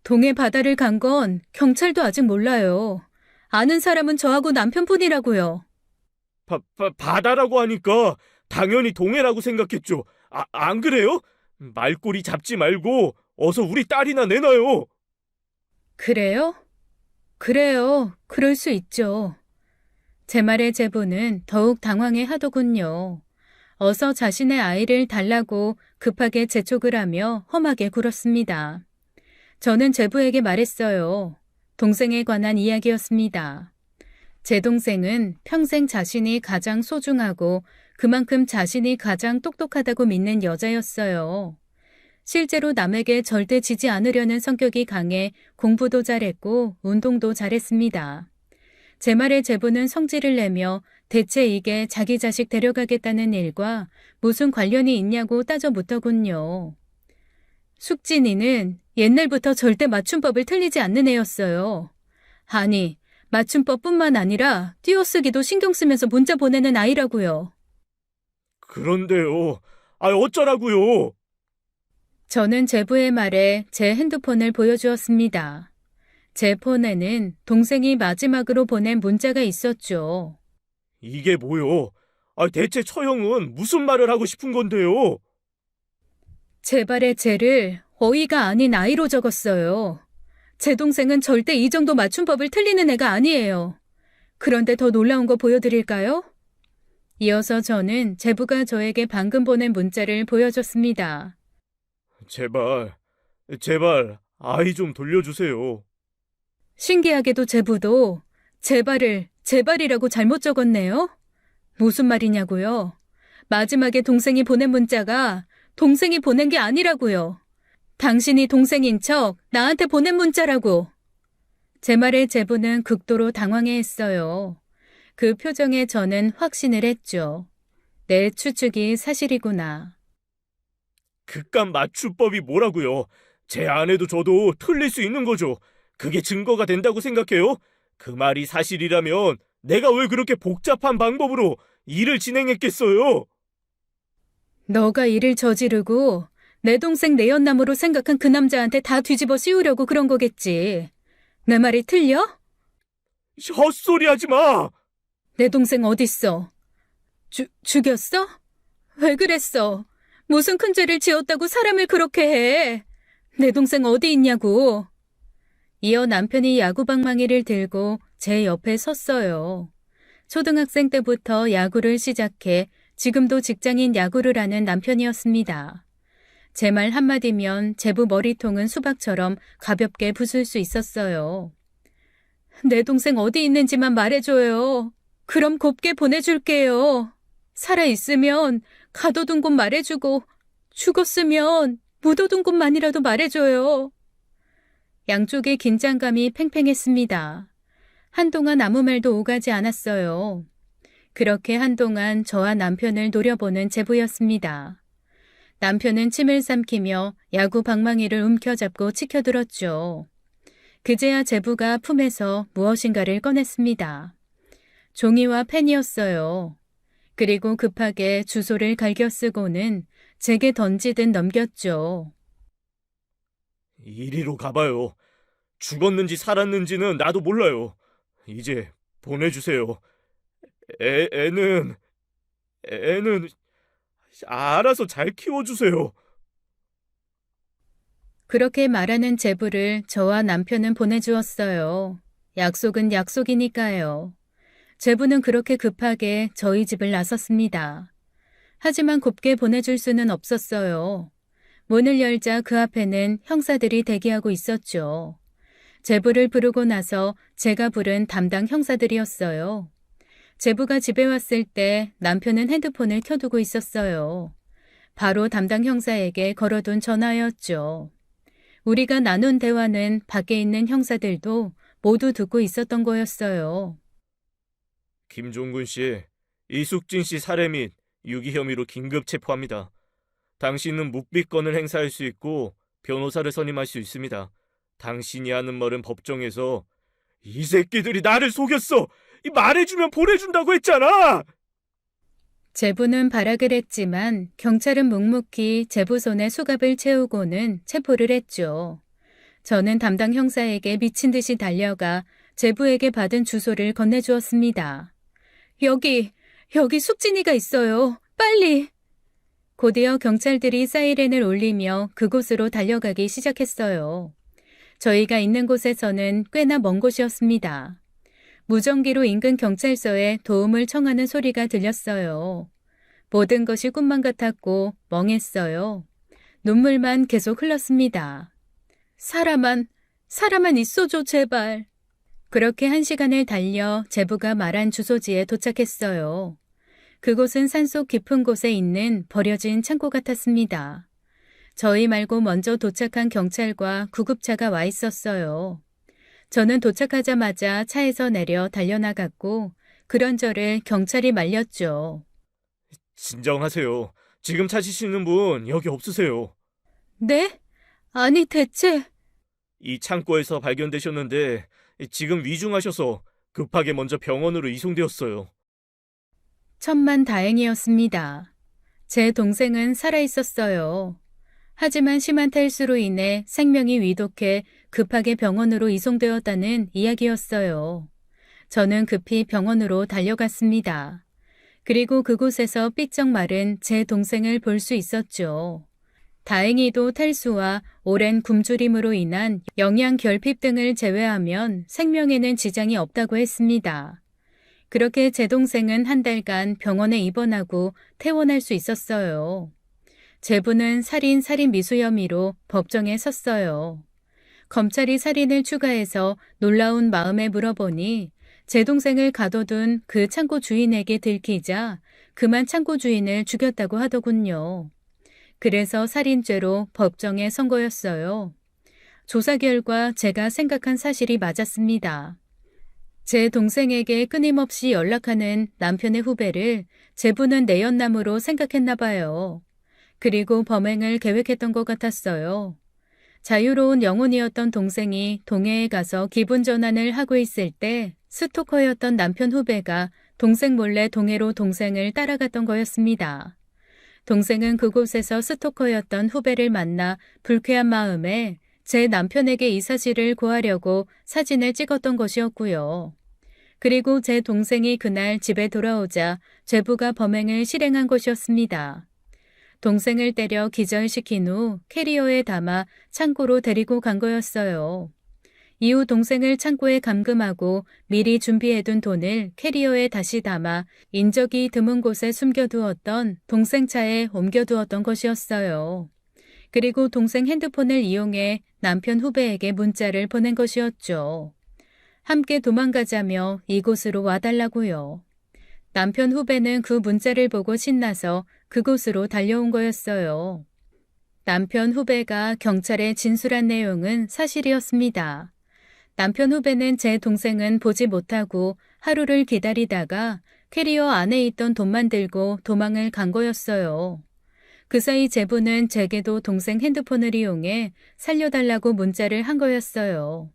동해 바다를 간 건 경찰도 아직 몰라요. 아는 사람은 저하고 남편뿐이라고요. 바다라고 하니까 당연히 동해라고 생각했죠. 안 그래요? 말꼬리 잡지 말고 어서 우리 딸이나 내놔요. 그래요? 그래요. 그럴 수 있죠. 제 말에 제부는 더욱 당황해 하더군요. 어서 자신의 아이를 달라고 급하게 재촉을 하며 험하게 굴었습니다. 저는 제부에게 말했어요. 동생에 관한 이야기였습니다. 제 동생은 평생 자신이 가장 소중하고 그만큼 자신이 가장 똑똑하다고 믿는 여자였어요. 실제로 남에게 절대 지지 않으려는 성격이 강해 공부도 잘했고 운동도 잘했습니다. 제 말에 제부는 성질을 내며 대체 이게 자기 자식 데려가겠다는 일과 무슨 관련이 있냐고 따져 묻더군요. 숙진이는 옛날부터 절대 맞춤법을 틀리지 않는 애였어요. 아니, 맞춤법뿐만 아니라 띄어쓰기도 신경 쓰면서 문자 보내는 아이라고요. 그런데요. 어쩌라고요? 저는 제부의 말에 제 핸드폰을 보여주었습니다. 제 폰에는 동생이 마지막으로 보낸 문자가 있었죠. 이게 뭐요? 대체 처형은 무슨 말을 하고 싶은 건데요? 제발의 제를 어이가 아닌 아이로 적었어요. 제 동생은 절대 이 정도 맞춤법을 틀리는 애가 아니에요. 그런데 더 놀라운 거 보여드릴까요? 이어서 저는 제부가 저에게 방금 보낸 문자를 보여줬습니다. 제발, 아이 좀 돌려주세요. 신기하게도 제부도 제발을 제발이라고 잘못 적었네요. 무슨 말이냐고요? 마지막에 동생이 보낸 문자가 동생이 보낸 게 아니라고요. 당신이 동생인 척 나한테 보낸 문자라고. 제 말에 제부는 극도로 당황해했어요. 그 표정에 저는 확신을 했죠. 내 추측이 사실이구나. 그깟 맞춤법이 뭐라고요? 제 아내도 저도 틀릴 수 있는 거죠. 그게 증거가 된다고 생각해요? 그 말이 사실이라면 내가 왜 그렇게 복잡한 방법으로 일을 진행했겠어요? 너가 일을 저지르고 내 동생 내연남으로 생각한 그 남자한테 다 뒤집어 씌우려고 그런 거겠지. 내 말이 틀려? 헛소리 하지 마! 내 동생 어딨어? 죽였어? 왜 그랬어? 무슨 큰 죄를 지었다고 사람을 그렇게 해? 내 동생 어디 있냐고. 이어 남편이 야구방망이를 들고 제 옆에 섰어요. 초등학생 때부터 야구를 시작해 지금도 직장인 야구를 하는 남편이었습니다. 제 말 한마디면 제부 머리통은 수박처럼 가볍게 부술 수 있었어요. 내 동생 어디 있는지만 말해줘요. 그럼 곱게 보내줄게요. 살아있으면 가둬둔 곳 말해주고 죽었으면 묻어둔 곳만이라도 말해줘요. 양쪽의 긴장감이 팽팽했습니다. 한동안 아무 말도 오가지 않았어요. 그렇게 한동안 저와 남편을 노려보는 제부였습니다. 남편은 침을 삼키며 야구 방망이를 움켜잡고 치켜들었죠. 그제야 제부가 품에서 무엇인가를 꺼냈습니다. 종이와 펜이었어요. 그리고 급하게 주소를 갈겨 쓰고는 제게 던지듯 넘겼죠. 이리로 가봐요. 죽었는지 살았는지는 나도 몰라요. 이제 보내주세요. 애는 알아서 잘 키워주세요. 그렇게 말하는 제부를 저와 남편은 보내주었어요. 약속은 약속이니까요. 제부는 그렇게 급하게 저희 집을 나섰습니다. 하지만 곱게 보내줄 수는 없었어요. 문을 열자 그 앞에는 형사들이 대기하고 있었죠. 제부를 부르고 나서 제가 부른 담당 형사들이었어요. 제부가 집에 왔을 때 남편은 핸드폰을 켜두고 있었어요. 바로 담당 형사에게 걸어둔 전화였죠. 우리가 나눈 대화는 밖에 있는 형사들도 모두 듣고 있었던 거였어요. 김종군 씨, 이숙진 씨 살해 및 유기 혐의로 긴급 체포합니다. 당신은 묵비권을 행사할 수 있고 변호사를 선임할 수 있습니다. 당신이 하는 말은 법정에서 이 새끼들이 나를 속였어! 말해주면 보내준다고 했잖아! 제부는 발악을 했지만 경찰은 묵묵히 제부 손에 수갑을 채우고는 체포를 했죠. 저는 담당 형사에게 미친 듯이 달려가 제부에게 받은 주소를 건네주었습니다. 여기 숙진이가 있어요. 빨리! 곧이어 경찰들이 사이렌을 울리며 그곳으로 달려가기 시작했어요. 저희가 있는 곳에서는 꽤나 먼 곳이었습니다. 무전기로 인근 경찰서에 도움을 청하는 소리가 들렸어요. 모든 것이 꿈만 같았고 멍했어요. 눈물만 계속 흘렀습니다. 사람만 있어줘, 제발. 그렇게 1시간을 달려 제부가 말한 주소지에 도착했어요. 그곳은 산속 깊은 곳에 있는 버려진 창고 같았습니다. 저희 말고 먼저 도착한 경찰과 구급차가 와 있었어요. 저는 도착하자마자 차에서 내려 달려나갔고 그런저를 경찰이 말렸죠. 진정하세요. 지금 찾으시는 분 여기 없으세요. 네? 아니 대체... 이 창고에서 발견되셨는데 지금 위중하셔서 급하게 먼저 병원으로 이송되었어요. 천만 다행이었습니다. 제 동생은 살아있었어요. 하지만 심한 탈수로 인해 생명이 위독해 급하게 병원으로 이송되었다는 이야기였어요. 저는 급히 병원으로 달려갔습니다. 그리고 그곳에서 삐쩍 마른 제 동생을 볼 수 있었죠. 다행히도 탈수와 오랜 굶주림으로 인한 영양 결핍 등을 제외하면 생명에는 지장이 없다고 했습니다. 그렇게 제 동생은 1달간 병원에 입원하고 퇴원할 수 있었어요. 제부는 살인 미수 혐의로 법정에 섰어요. 검찰이 살인을 추가해서 놀라운 마음에 물어보니 제 동생을 가둬둔 그 창고 주인에게 들키자 그만 창고 주인을 죽였다고 하더군요. 그래서 살인죄로 법정에 선 거였어요. 조사 결과 제가 생각한 사실이 맞았습니다. 제 동생에게 끊임없이 연락하는 남편의 후배를 제부는 내연남으로 생각했나 봐요. 그리고 범행을 계획했던 것 같았어요. 자유로운 영혼이었던 동생이 동해에 가서 기분 전환을 하고 있을 때 스토커였던 남편 후배가 동생 몰래 동해로 동생을 따라갔던 거였습니다. 동생은 그곳에서 스토커였던 후배를 만나 불쾌한 마음에 제 남편에게 이 사실을 고하려고 사진을 찍었던 것이었고요. 그리고 제 동생이 그날 집에 돌아오자 제부가 범행을 실행한 것이었습니다. 동생을 때려 기절시킨 후 캐리어에 담아 창고로 데리고 간 거였어요. 이후 동생을 창고에 감금하고 미리 준비해둔 돈을 캐리어에 다시 담아 인적이 드문 곳에 숨겨두었던 동생 차에 옮겨두었던 것이었어요. 그리고 동생 핸드폰을 이용해 남편 후배에게 문자를 보낸 것이었죠. 함께 도망가자며 이곳으로 와달라고요. 남편 후배는 그 문자를 보고 신나서 그곳으로 달려온 거였어요. 남편 후배가 경찰에 진술한 내용은 사실이었습니다. 남편 후배는 제 동생은 보지 못하고 하루를 기다리다가 캐리어 안에 있던 돈만 들고 도망을 간 거였어요. 그 사이 제부는 제게도 동생 핸드폰을 이용해 살려달라고 문자를 한 거였어요.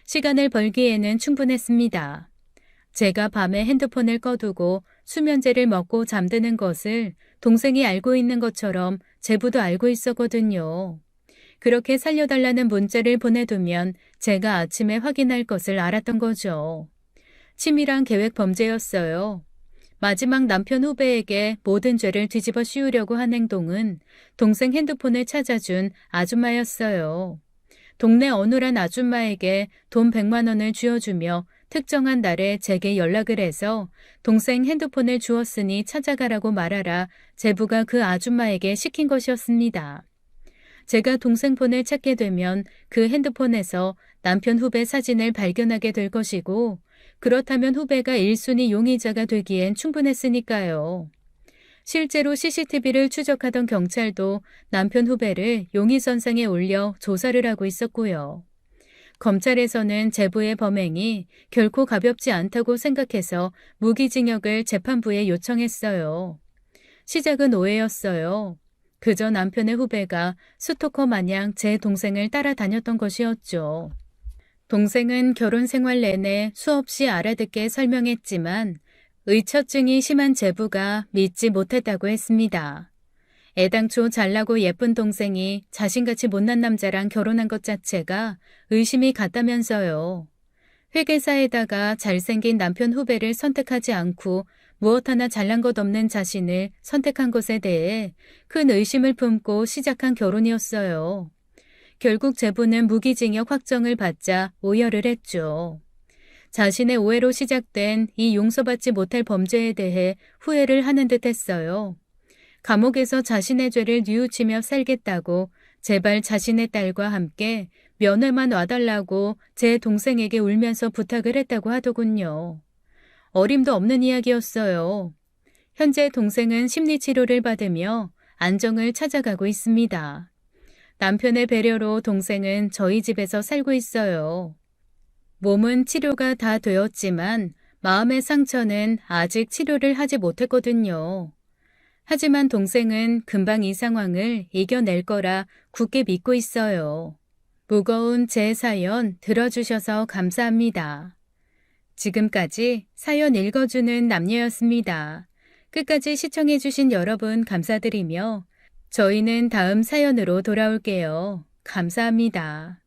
시간을 벌기에는 충분했습니다. 제가 밤에 핸드폰을 꺼두고 수면제를 먹고 잠드는 것을 동생이 알고 있는 것처럼 제부도 알고 있었거든요. 그렇게 살려달라는 문자를 보내두면 제가 아침에 확인할 것을 알았던 거죠. 치밀한 계획 범죄였어요. 마지막 남편 후배에게 모든 죄를 뒤집어 씌우려고 한 행동은 동생 핸드폰을 찾아준 아줌마였어요. 동네 어눌한 아줌마에게 돈 100만 원을 쥐어주며 특정한 날에 제게 연락을 해서 동생 핸드폰을 주었으니 찾아가라고 말하라 제부가 그 아줌마에게 시킨 것이었습니다. 제가 동생 폰을 찾게 되면 그 핸드폰에서 남편 후배 사진을 발견하게 될 것이고 그렇다면 후배가 1순위 용의자가 되기엔 충분했으니까요. 실제로 CCTV를 추적하던 경찰도 남편 후배를 용의선상에 올려 조사를 하고 있었고요. 검찰에서는 제부의 범행이 결코 가볍지 않다고 생각해서 무기징역을 재판부에 요청했어요. 시작은 오해였어요. 그저 남편의 후배가 스토커 마냥 제 동생을 따라다녔던 것이었죠. 동생은 결혼 생활 내내 수없이 알아듣게 설명했지만 의처증이 심한 제부가 믿지 못했다고 했습니다. 애당초 잘나고 예쁜 동생이 자신같이 못난 남자랑 결혼한 것 자체가 의심이 갔다면서요. 회계사에다가 잘생긴 남편 후배를 선택하지 않고 무엇 하나 잘난 것 없는 자신을 선택한 것에 대해 큰 의심을 품고 시작한 결혼이었어요. 결국 제부는 무기징역 확정을 받자 오열을 했죠. 자신의 오해로 시작된 이 용서받지 못할 범죄에 대해 후회를 하는 듯 했어요. 감옥에서 자신의 죄를 뉘우치며 살겠다고 제발 자신의 딸과 함께 면회만 와달라고 제 동생에게 울면서 부탁을 했다고 하더군요. 어림도 없는 이야기였어요. 현재 동생은 심리치료를 받으며 안정을 찾아가고 있습니다. 남편의 배려로 동생은 저희 집에서 살고 있어요. 몸은 치료가 다 되었지만 마음의 상처는 아직 치료를 하지 못했거든요. 하지만 동생은 금방 이 상황을 이겨낼 거라 굳게 믿고 있어요. 무거운 제 사연 들어주셔서 감사합니다. 지금까지 사연 읽어주는 남녀였습니다. 끝까지 시청해주신 여러분 감사드리며 저희는 다음 사연으로 돌아올게요. 감사합니다.